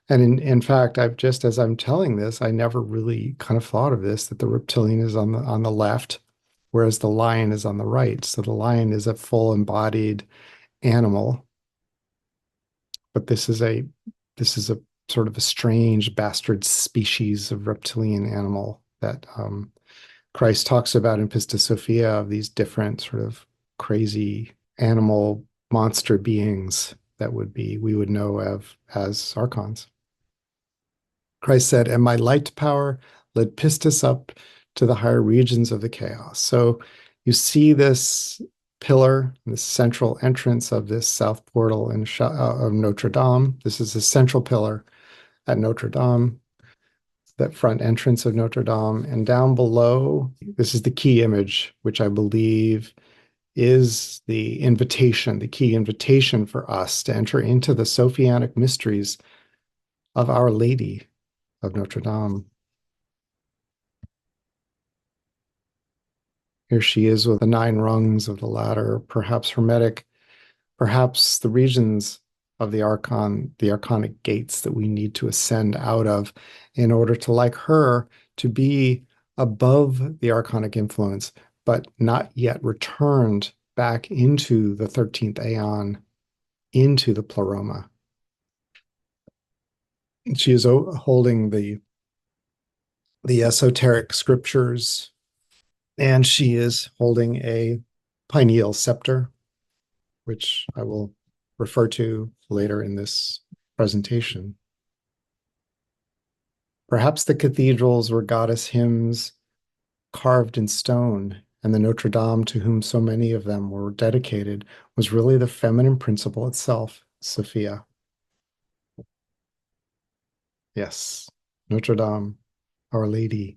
And in fact, I've just as I'm telling this, I never really kind of thought of this, that the reptilian is on the left, whereas the lion is on the right. So the lion is a full embodied animal, but this is a sort of a strange bastard species of reptilian animal that Christ talks about in Pistis Sophia, of these different sort of crazy animal monster beings that we would know of as archons. Christ said, and my light power led Pistis up to the higher regions of the chaos. So you see this pillar, the central entrance of this south portal of Notre Dame. This is the central pillar at Notre Dame, that front entrance of Notre Dame. And down below, this is the key image, which I believe is the key invitation for us to enter into the Sophianic mysteries of Our Lady of Notre Dame. Here she is with the 9 rungs of the ladder, perhaps hermetic, perhaps the regions of the archonic gates that we need to ascend out of in order to, like her, to be above the archonic influence, but not yet returned back into the 13th aeon, into the pleroma. She is holding the esoteric scriptures, and she is holding a pineal scepter, which I will refer to later in this presentation. Perhaps the cathedrals were goddess hymns carved in stone, and the Notre Dame, to whom so many of them were dedicated, was really the feminine principle itself, Sophia. Yes, Notre Dame, Our Lady.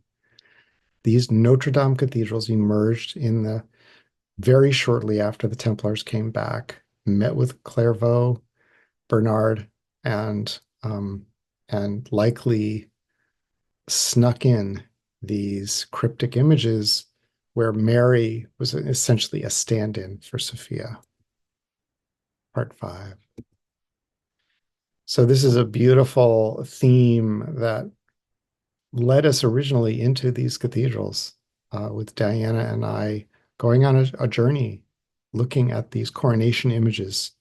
These Notre Dame cathedrals emerged very shortly after the Templars came back, met with Clairvaux, Bernard, and likely snuck in these cryptic images where Mary was essentially a stand-in for Sophia. Part 5. So this is a beautiful theme that led us originally into these cathedrals, with Diana and I going on a journey looking at these coronation images.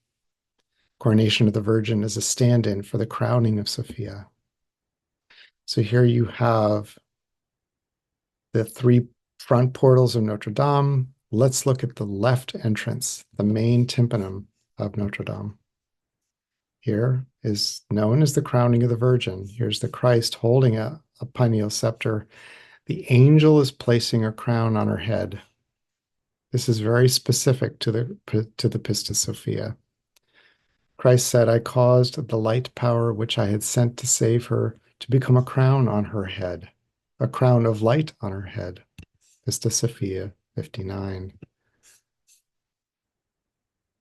Coronation of the Virgin as a stand-in for the crowning of Sophia. So here you have the 3 front portals of Notre Dame. Let's look at the left entrance, the main tympanum of Notre Dame. Here is known as the crowning of the Virgin. Here's the Christ holding a pineal scepter. The angel is placing a crown on her head. This is very specific to the Pistis Sophia. Christ said, I caused the light power which I had sent to save her to become a crown on her head, a crown of light on her head. Pistis Sophia, 59.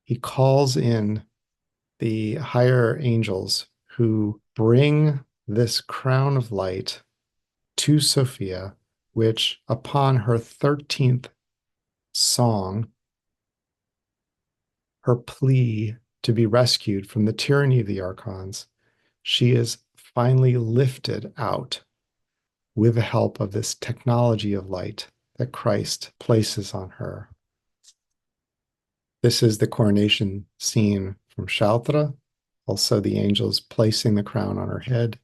He calls in the higher angels who bring this crown of light to Sophia, which upon her 13th song, her plea to be rescued from the tyranny of the archons, she is finally lifted out with the help of this technology of light that Christ places on her. This is the coronation scene from Chartres, also the angels placing the crown on her head.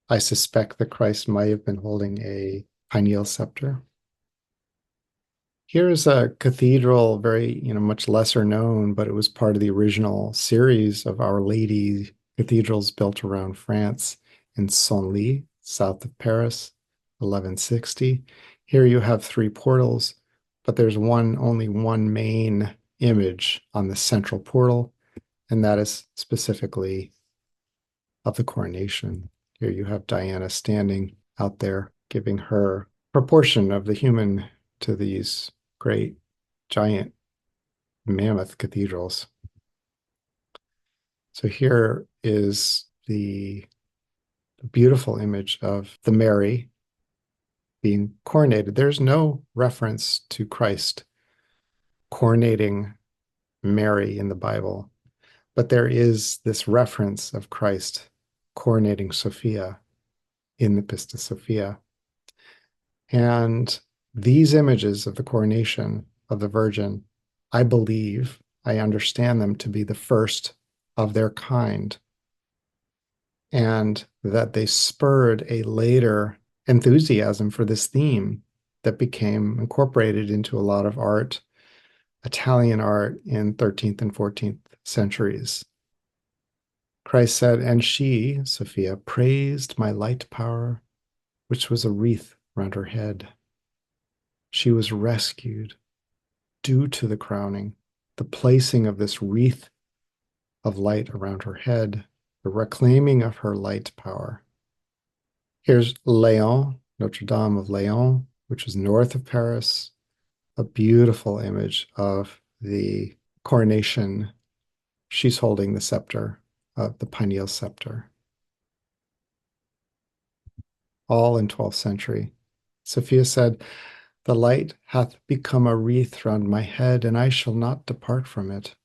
I suspect that Christ might have been holding a pineal scepter. Here's a cathedral, very, much lesser known, but it was part of the original series of Our Lady cathedrals built around France in Senlis, south of Paris, 1160. Here you have 3 portals, but there's only one main image on the central portal, and that is specifically of the coronation. Here you have Diana standing out there, giving her proportion of the human to these great, giant, mammoth cathedrals. So here is the beautiful image of the Mary being coronated. There's no reference to Christ coronating Mary in the Bible, but there is this reference of Christ coronating Sophia in the Pistis Sophia. And these images of the coronation of the Virgin, I believe, I understand them to be the first of their kind, and that they spurred a later enthusiasm for this theme that became incorporated into a lot of art, Italian art in 13th and 14th centuries. Christ said, "And she, Sophia, praised my light power, which was a wreath round her head. She was rescued due to the crowning, the placing of this wreath of light around her head, the reclaiming of her light power." Here's Léon, Notre Dame of Léon, which is north of Paris, a beautiful image of the coronation. She's holding the scepter, the pineal scepter. All in 12th century. Sophia said, "The light hath become a wreath round my head, and I shall not depart from it,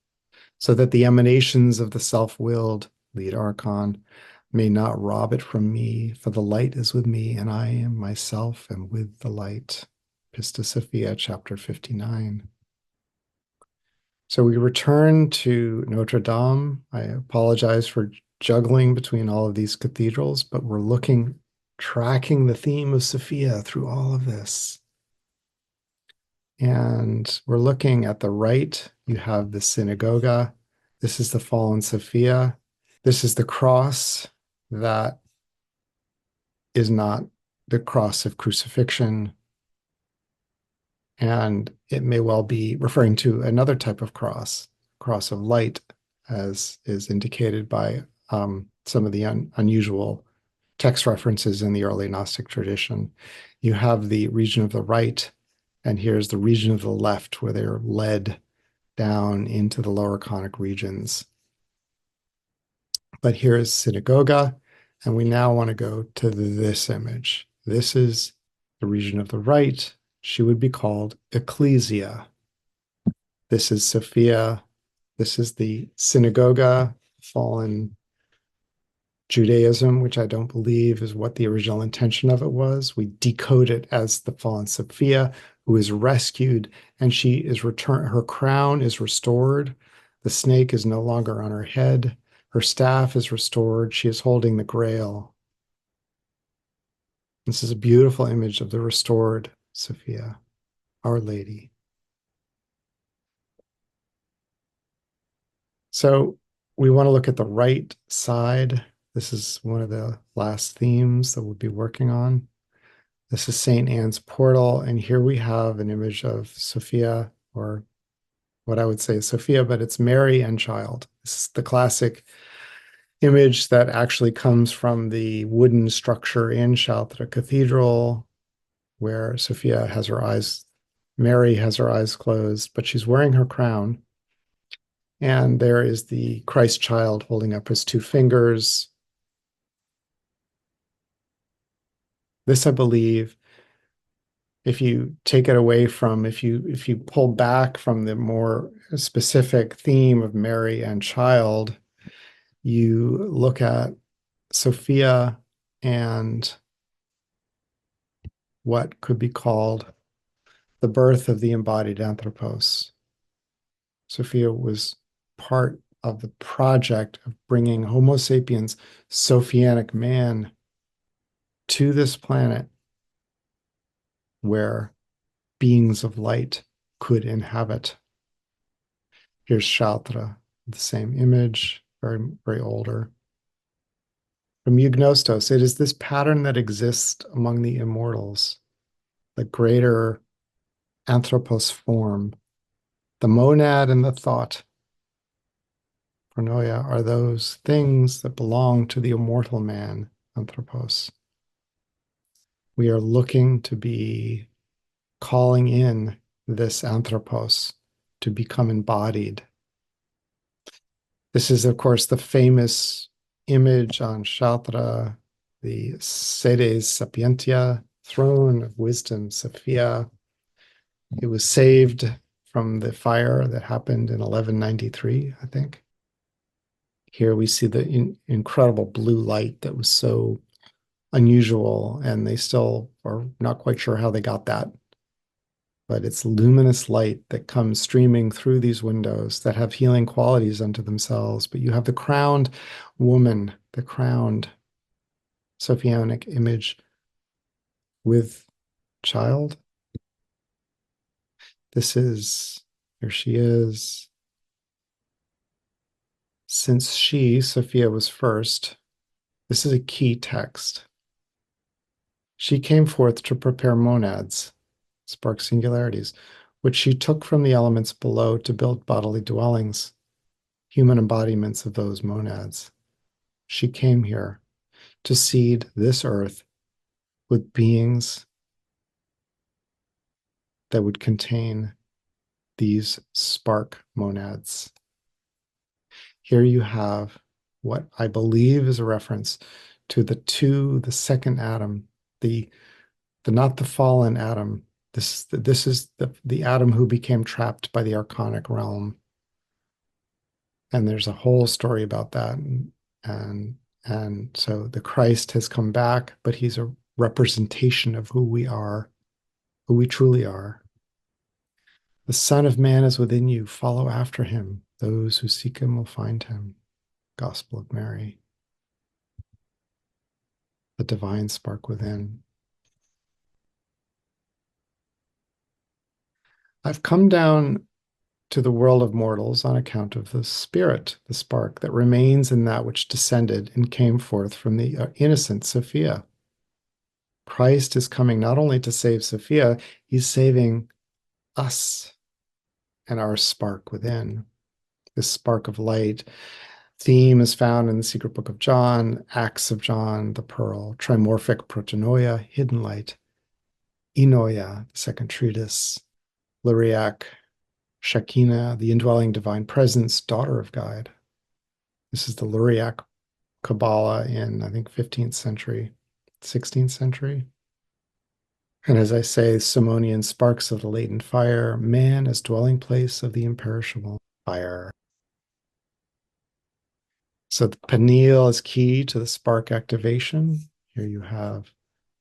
so that the emanations of the self-willed, lead archon, may not rob it from me, for the light is with me, and I am myself and with the light." Pistis Sophia, chapter 59. So we return to Notre Dame. I apologize for juggling between all of these cathedrals, but we're tracking the theme of Sophia through all of this. And we're looking at the right, you have the synagogue. This is the fallen Sophia. This is the cross that is not the cross of crucifixion. And it may well be referring to another type of cross of light, as is indicated by some of the unusual text references in the early Gnostic tradition. You have the region of the right, and here's the region of the left, where they're led down into the lower conic regions. But here is synagogue, and we now want to go to this image. This is the region of the right. She would be called Ecclesia. This is Sophia. This is the synagogue, fallen Judaism, which I don't believe is what the original intention of it was. We decode it as the fallen Sophia, who is rescued, and she is returned. Her crown is restored. The snake is no longer on her head. Her staff is restored. She is holding the grail. This is a beautiful image of the restored Sophia, Our Lady. So we want to look at the right side. This is one of the last themes that we'll be working on. This is St. Anne's Portal, and here we have an image of Sophia, or what I would say is Sophia, but it's Mary and child. This is the classic image that actually comes from the wooden structure in Chartres Cathedral, where Sophia has her eyes Mary has her eyes closed, but she's wearing her crown. And there is the Christ child holding up his two fingers. This, I believe, if you take it away from, if you pull back from the more specific theme of Mary and child, you look at Sophia and what could be called the birth of the embodied anthropos. Sophia was part of the project of bringing Homo sapiens, Sophianic man, to this planet where beings of light could inhabit. Here's Chartres, the same image, very, very older. From Gnostos, it is this pattern that exists among the immortals, the greater anthropos form, the monad and the thought. Pronoia are those things that belong to the immortal man, anthropos. We are looking to be calling in this anthropos to become embodied. This is, of course, the famous image on Chartres, the sedes sapientia, throne of wisdom, Sophia. It was saved from the fire that happened in 1193, I think. Here we see the incredible blue light that was so unusual, and they still are not quite sure how they got that. But it's luminous light that comes streaming through these windows that have healing qualities unto themselves. But you have the crowned woman, the crowned Sophianic image with child. This is, here she is. Since she, Sophia, was first, this is a key text. She came forth to prepare monads, spark singularities, which she took from the elements below to build bodily dwellings, human embodiments of those monads. She came here to seed this earth with beings that would contain these spark monads. Here you have what I believe is a reference to the second Adam, the not the fallen Adam. This is the Adam who became trapped by the archonic realm. And there's a whole story about that. And so the Christ has come back, but he's a representation of who we are, who we truly are. The Son of Man is within you. Follow after him. Those who seek him will find him. Gospel of Mary. The divine spark within. I've come down to the world of mortals on account of the spirit, the spark that remains in that which descended and came forth from the innocent Sophia. Christ is coming not only to save Sophia, he's saving us and our spark within. This spark of light theme is found in the secret book of John, Acts of John, the pearl, trimorphic protonoia, hidden light, enoia, the second treatise, Lyriac, Shekinah, the indwelling divine presence, daughter of God. This is the Lyriac Kabbalah in, I think, 15th century, 16th century. And as I say, Simonian sparks of the latent fire, man as dwelling place of the imperishable fire. So the pineal is key to the spark activation. Here you have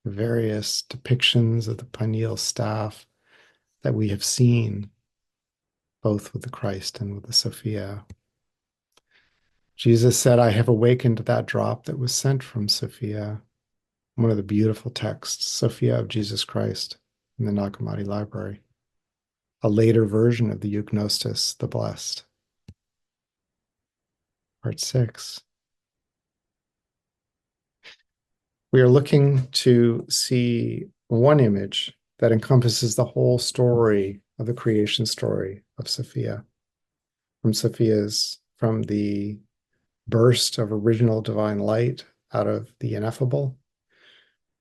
various depictions of the pineal staff that we have seen, both with the Christ and with the Sophia. Jesus said, I have awakened that drop that was sent from Sophia. One of the beautiful texts, Sophia of Jesus Christ, in the Nag Hammadi Library. A later version of the Gnostis, the Blessed. Part 6. We are looking to see one image that encompasses the whole story of the creation story of Sophia. From the burst of original divine light out of the ineffable,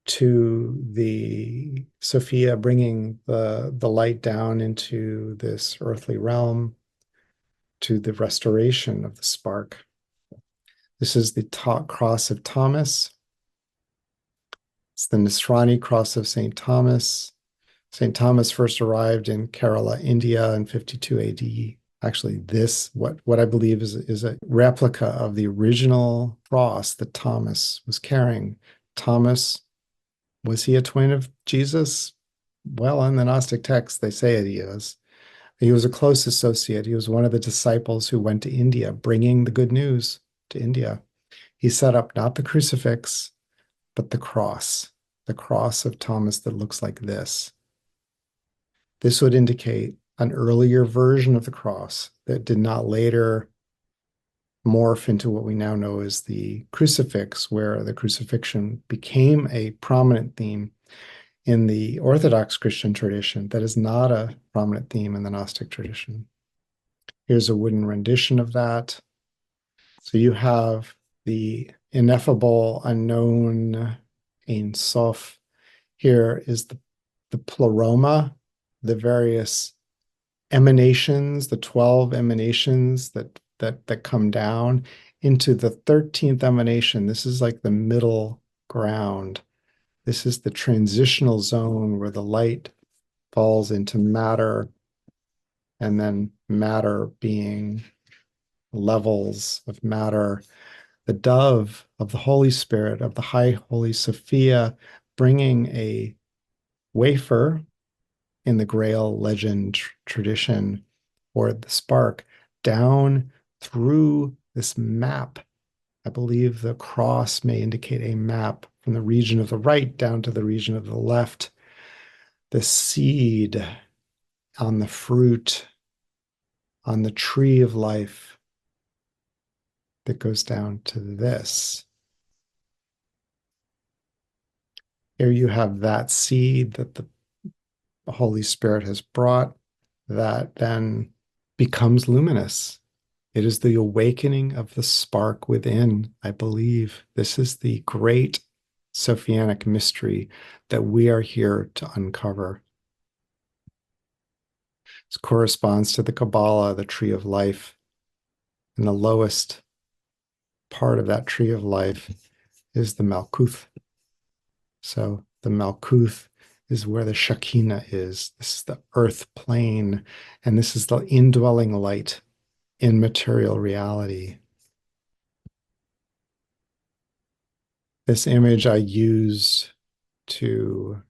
to the Sophia, bringing the light down into this earthly realm, to the restoration of the spark. This is the cross of Thomas. It's the Nisrani cross of St. Thomas. St. Thomas first arrived in Kerala, India in 52 AD. Actually, this, what I believe is a replica of the original cross that Thomas was carrying. Thomas, was he a twin of Jesus? Well, in the Gnostic text, they say it he is. He was a close associate. He was one of the disciples who went to India, bringing the good news to India. He set up not the crucifix, but the cross of Thomas that looks like this. This would indicate an earlier version of the cross that did not later morph into what we now know as the crucifix, where the crucifixion became a prominent theme in the Orthodox Christian tradition. That is not a prominent theme in the Gnostic tradition. Here's a wooden rendition of that. So you have the ineffable, unknown Ein Sof. Here is the pleroma, the various emanations, the 12 emanations that come down into the 13th emanation. This is like the middle ground. This is the transitional zone where the light falls into matter, and then matter being levels of matter. The dove of the Holy Spirit, of the High Holy Sophia, bringing a wafer in the Grail legend tradition, or the spark, down through this map. I believe the cross may indicate a map from the region of the right down to the region of the left. The seed on the fruit, on the tree of life that goes down to this. Here you have that seed that the Holy Spirit has brought that then becomes luminous. It is the awakening of the spark within, I believe. This is the great Sophianic mystery that we are here to uncover. This corresponds to the Kabbalah, the tree of life. And the lowest part of that tree of life is the Malkuth. So the Malkuth is where the Shekinah is. This is the earth plane, and this is the indwelling light in material reality. This image I used to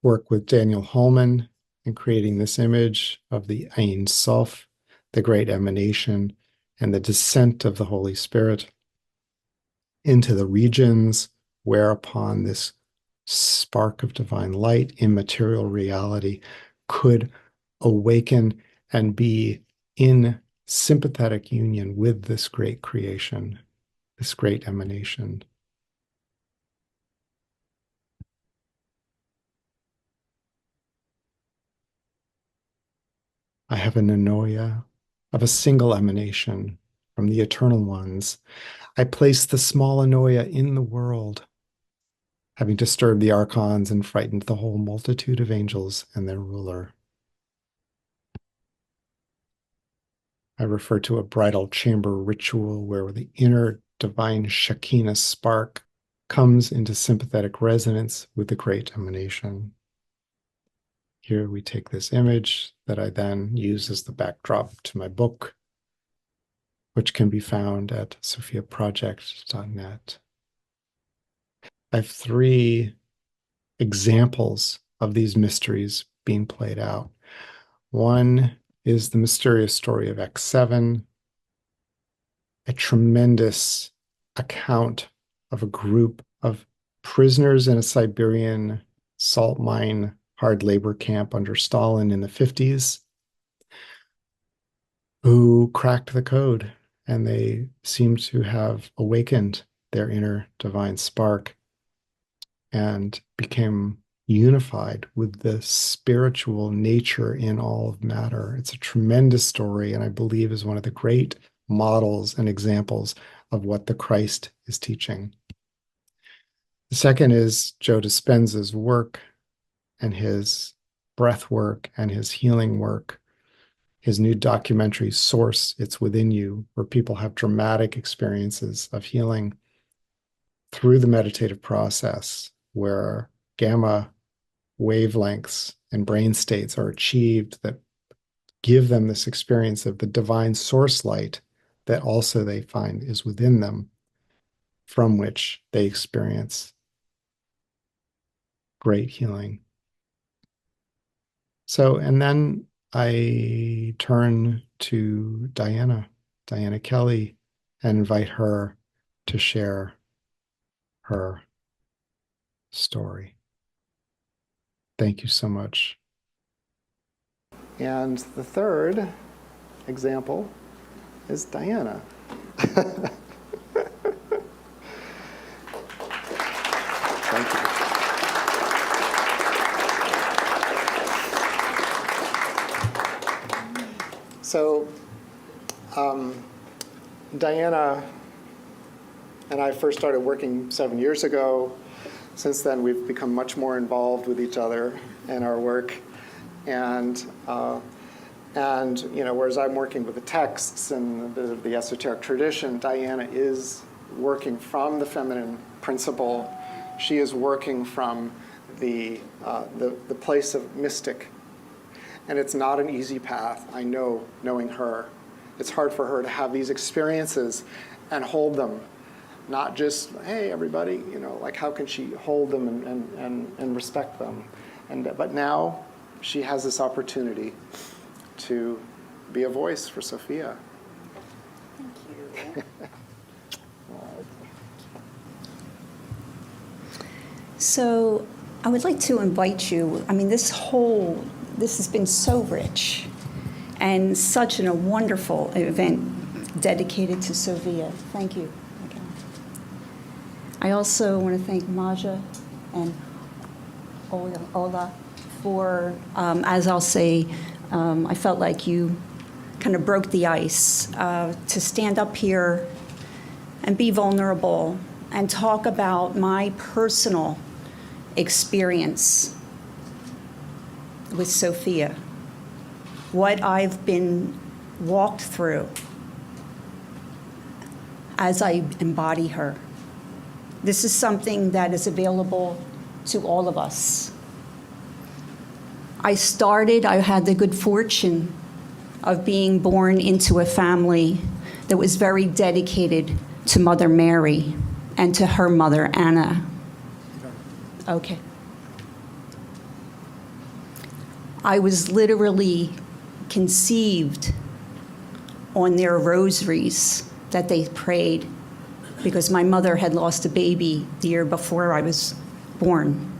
work with Daniel Holman in creating this image of the Ein Sof, the great emanation, and the descent of the Holy Spirit into the regions whereupon this spark of divine light in material reality could awaken and be in sympathetic union with this great creation, this great emanation. I have an anoia of a single emanation from the eternal ones. I place the small anoia in the world, having disturbed the archons and frightened the whole multitude of angels and their ruler. I refer to a bridal chamber ritual where the inner divine Shekinah spark comes into sympathetic resonance with the great emanation. Here we take this image that I then use as the backdrop to my book, which can be found at sophiaproject.net. I have 3 examples of these mysteries being played out. One is the mysterious story of X7, a tremendous account of a group of prisoners in a Siberian salt mine hard labor camp under Stalin in the 50s who cracked the code, and they seem to have awakened their inner divine spark and became unified with the spiritual nature in all of matter. It's a tremendous story, and I believe is one of the great models and examples of what the Christ is teaching. The second is Joe Dispenza's work and his breath work and his healing work. His new documentary, Source, It's Within You, where people have dramatic experiences of healing through the meditative process, where gamma wavelengths and brain states are achieved that give them this experience of the divine source light that also they find is within them, from which they experience great healing. So, and then I turn to Diana Kelly, and invite her to share her story. Thank you so much. And the third example is Diana. Thank you. So, Diana and I first started working 7 years ago. Since then, we've become much more involved with each other in our work. And you know, whereas I'm working with the texts and a bit of the esoteric tradition, Diana is working from the feminine principle. She is working from the place of mystic. And it's not an easy path, I know, knowing her. It's hard for her to have these experiences and hold them. Not just, hey, everybody, you know, like how can she hold them and respect them? But now she has this opportunity to be a voice for Sophia. Thank you. So I would like to invite you, I mean, this has been so rich and such a wonderful event dedicated to Sophia. Thank you. I also want to thank Maja and Ola for, as I'll say, I felt like you kind of broke the ice to stand up here and be vulnerable and talk about my personal experience with Sophia, what I've been walked through as I embody her. This is something that is available to all of us. I had the good fortune of being born into a family that was very dedicated to Mother Mary and to her mother, Anna. Okay. I was literally conceived on their rosaries that they prayed because my mother had lost a baby the year before I was born.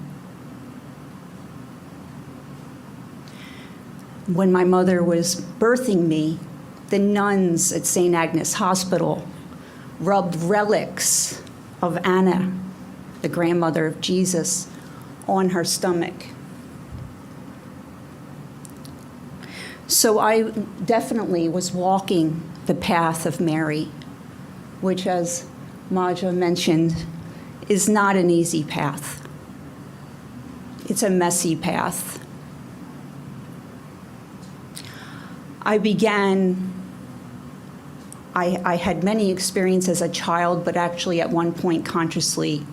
When my mother was birthing me, the nuns at St. Agnes Hospital rubbed relics of Anna, the grandmother of Jesus, on her stomach. So I definitely was walking the path of Mary, which, as Maja mentioned, is not an easy path. It's a messy path. I had many experiences as a child, but actually at one point consciously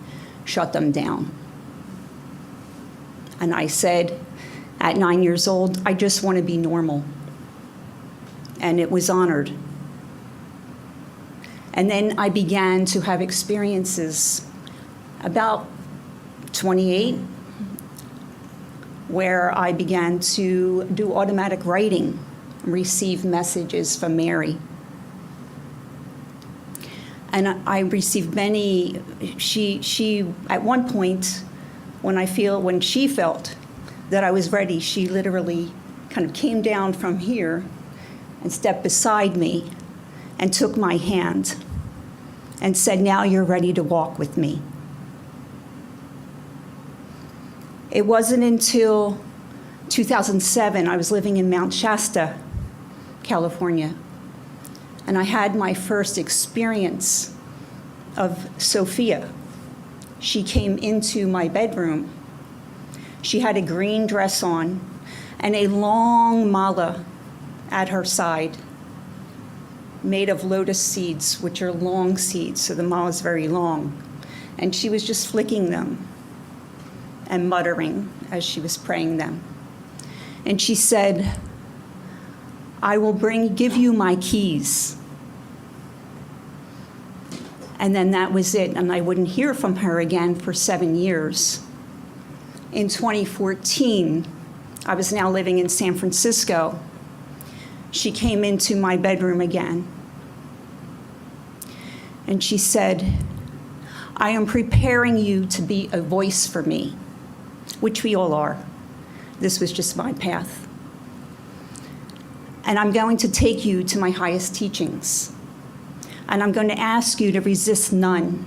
shut them down. And I said, at 9 years old, I just want to be normal. And it was honored. And then I began to have experiences about 28, where I began to do automatic writing, receive messages from Mary. And I received many. She at one point, when she felt that I was ready, she literally kind of came down from here and stepped beside me and took my hand and said, "Now you're ready to walk with me." It wasn't until 2007, I was living in Mount Shasta, California, and I had my first experience of Sophia, she came into my bedroom. She had a green dress on and a long mala at her side, made of lotus seeds, which are long seeds, so the mala is very long. And she was just flicking them and muttering as she was praying them. And she said, "I will give you my keys." And then that was it, and I wouldn't hear from her again for 7 years. In 2014, I was now living in San Francisco. She came into my bedroom again. And she said, "I am preparing you to be a voice for me," which we all are. This was just my path. "And I'm going to take you to my highest teachings. And I'm going to ask you to resist none."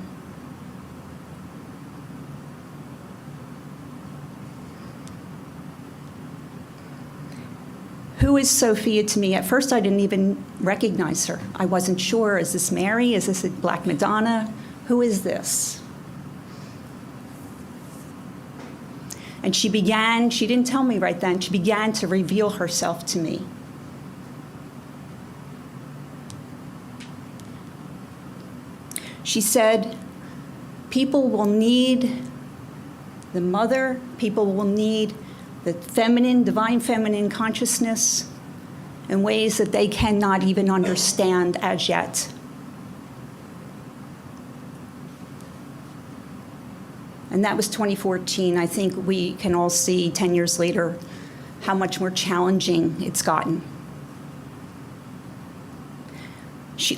Who is Sophia to me? At first, I didn't even recognize her. I wasn't sure, is this Mary? Is this a Black Madonna? Who is this? And she didn't tell me right then, she began to reveal herself to me. She said, people will need the mother, people will need the feminine, divine feminine consciousness in ways that they cannot even understand as yet. And that was 2014. I think we can all see 10 years later how much more challenging it's gotten.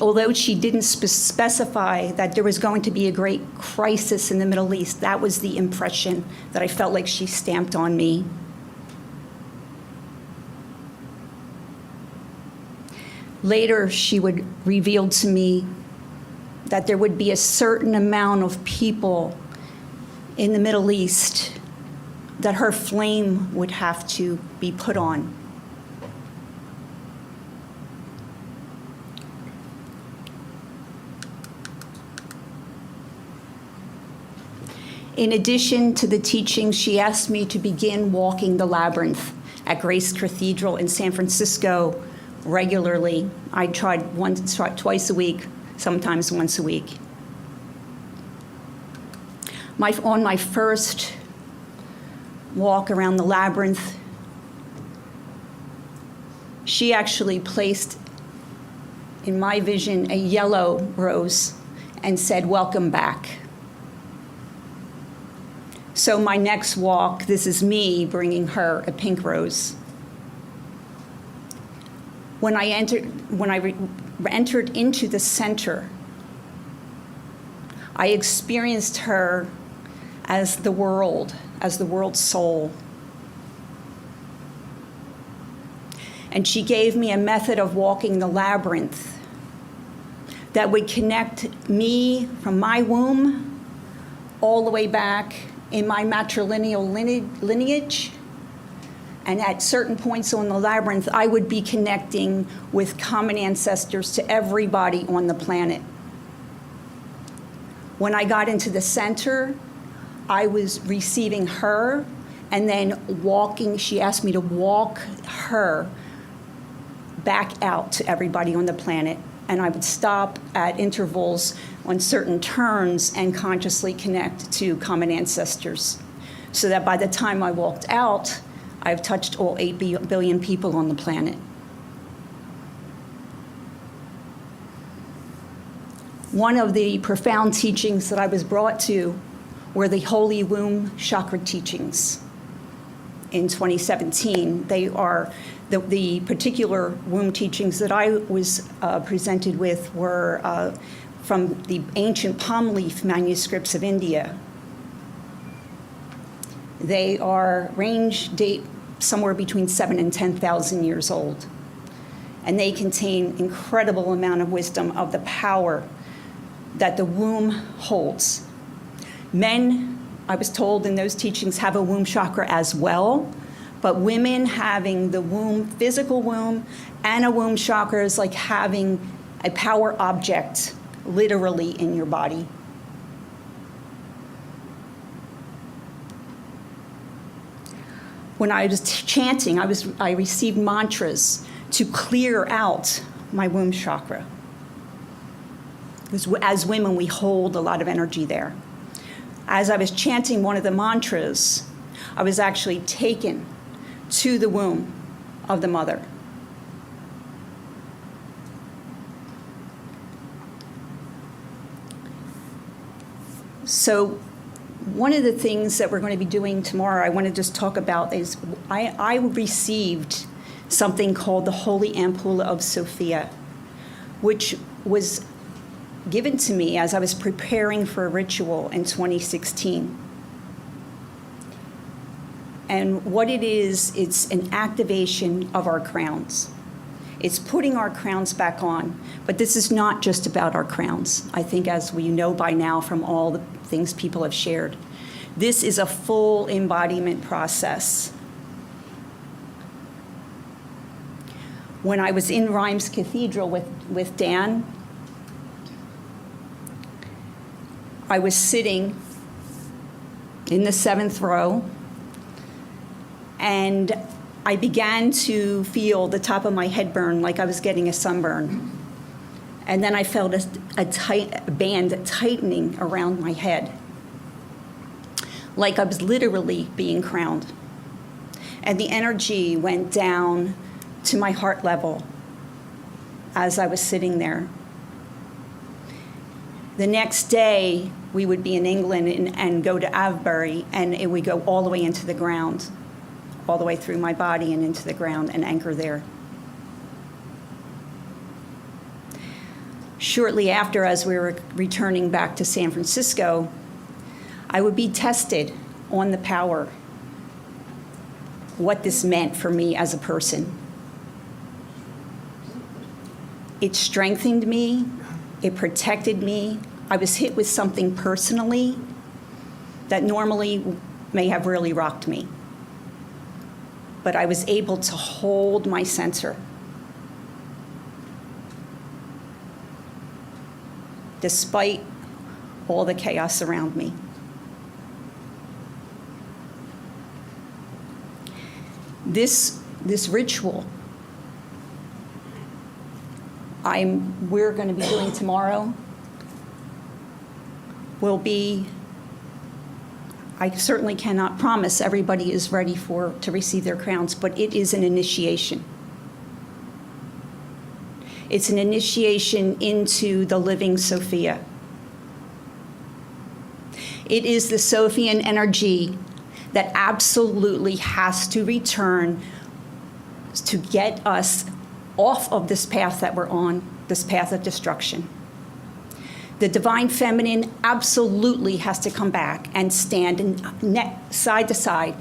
Although she didn't specify that there was going to be a great crisis in the Middle East, that was the impression that I felt like she stamped on me. Later, she would reveal to me that there would be a certain amount of people in the Middle East that her flame would have to be put on. In addition to the teaching, she asked me to begin walking the labyrinth at Grace Cathedral in San Francisco regularly. I tried twice a week, sometimes once a week. On my first walk around the labyrinth, she actually placed in my vision a yellow rose and said, "Welcome back." So my next walk, this is me bringing her a pink rose. When I entered into the center, I experienced her as the world's soul. And she gave me a method of walking the labyrinth that would connect me from my womb all the way back in my matrilineal lineage. And at certain points on the labyrinth, I would be connecting with common ancestors to everybody on the planet. When I got into the center, I was receiving her and then walking. She asked me to walk her back out to everybody on the planet. And I would stop at intervals on certain turns and consciously connect to common ancestors, so that by the time I walked out, I've touched all 8 billion people on the planet. One of the profound teachings that I was brought to were the Holy Womb Chakra teachings in 2017. They are the particular womb teachings that I was presented with were from the ancient palm leaf manuscripts of India. They date somewhere between 7,000 and 10,000 years old. And they contain incredible amount of wisdom of the power that the womb holds. Men, I was told in those teachings, have a womb chakra as well, but women having the womb, physical womb, and a womb chakra is like having a power object literally in your body. when I was chanting, I received mantras to clear out my womb chakra. Because as women, we hold a lot of energy there. As I was chanting one of the mantras, I was actually taken to the womb of the mother. So one of the things that we're going to be doing tomorrow, I want to just talk about is I received something called the Holy Ampulla of Sophia, which was given to me as I was preparing for a ritual in 2016. And what it is, it's an activation of our crowns. It's putting our crowns back on. But this is not just about our crowns. I think, as we know by now from all the things people have shared, this is a full embodiment process. When I was in Reims Cathedral with Dan, I was sitting in the 7th row, and I began to feel the top of my head burn like I was getting a sunburn. And then I felt a band tightening around my head, like I was literally being crowned. And the energy went down to my heart level as I was sitting there. The next day, we would be in England and go to Avebury, and it would go all the way into the ground, all the way through my body and into the ground, and anchor there. Shortly after, as we were returning back to San Francisco, I would be tested on the power, what this meant for me as a person. It strengthened me. It protected me. I was hit with something personally that normally may have really rocked me. But I was able to hold my center. Despite all the chaos around me. This ritual we're going to be doing tomorrow will be, I certainly cannot promise everybody is ready to receive their crowns, but it is an initiation. It's an initiation into the living Sophia. It is the Sophian energy that absolutely has to return to get us off of this path that we're on, this path of destruction. The divine feminine absolutely has to come back and stand side to side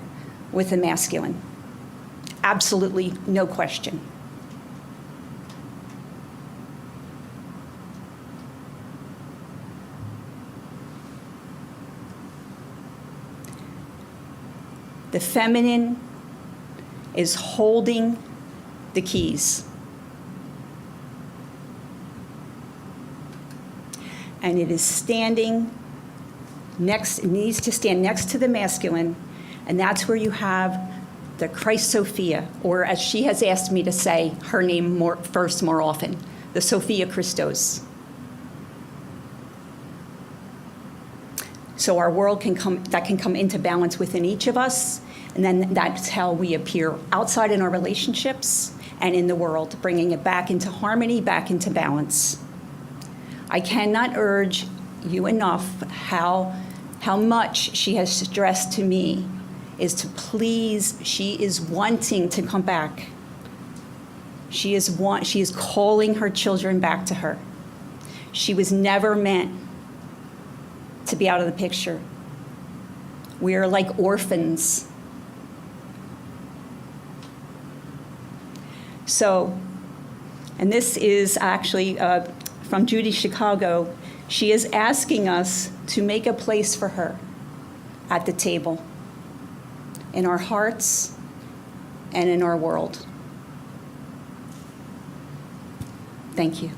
with the masculine. Absolutely, no question. The feminine is holding the keys. And it is standing next, it needs to stand next to the masculine, and that's where you have the Christ Sophia, or as she has asked me to say her name more often, the Sophia Christos. So our world can come into balance within each of us, and then that's how we appear outside in our relationships and in the world, bringing it back into harmony, back into balance. I cannot urge you enough how much she has stressed to me is to please, she is wanting to come back. She is calling her children back to her. She was never meant to be out of the picture. We are like orphans. So, and this is actually from Judy Chicago. She is asking us to make a place for her at the table, in our hearts and in our world. Thank you.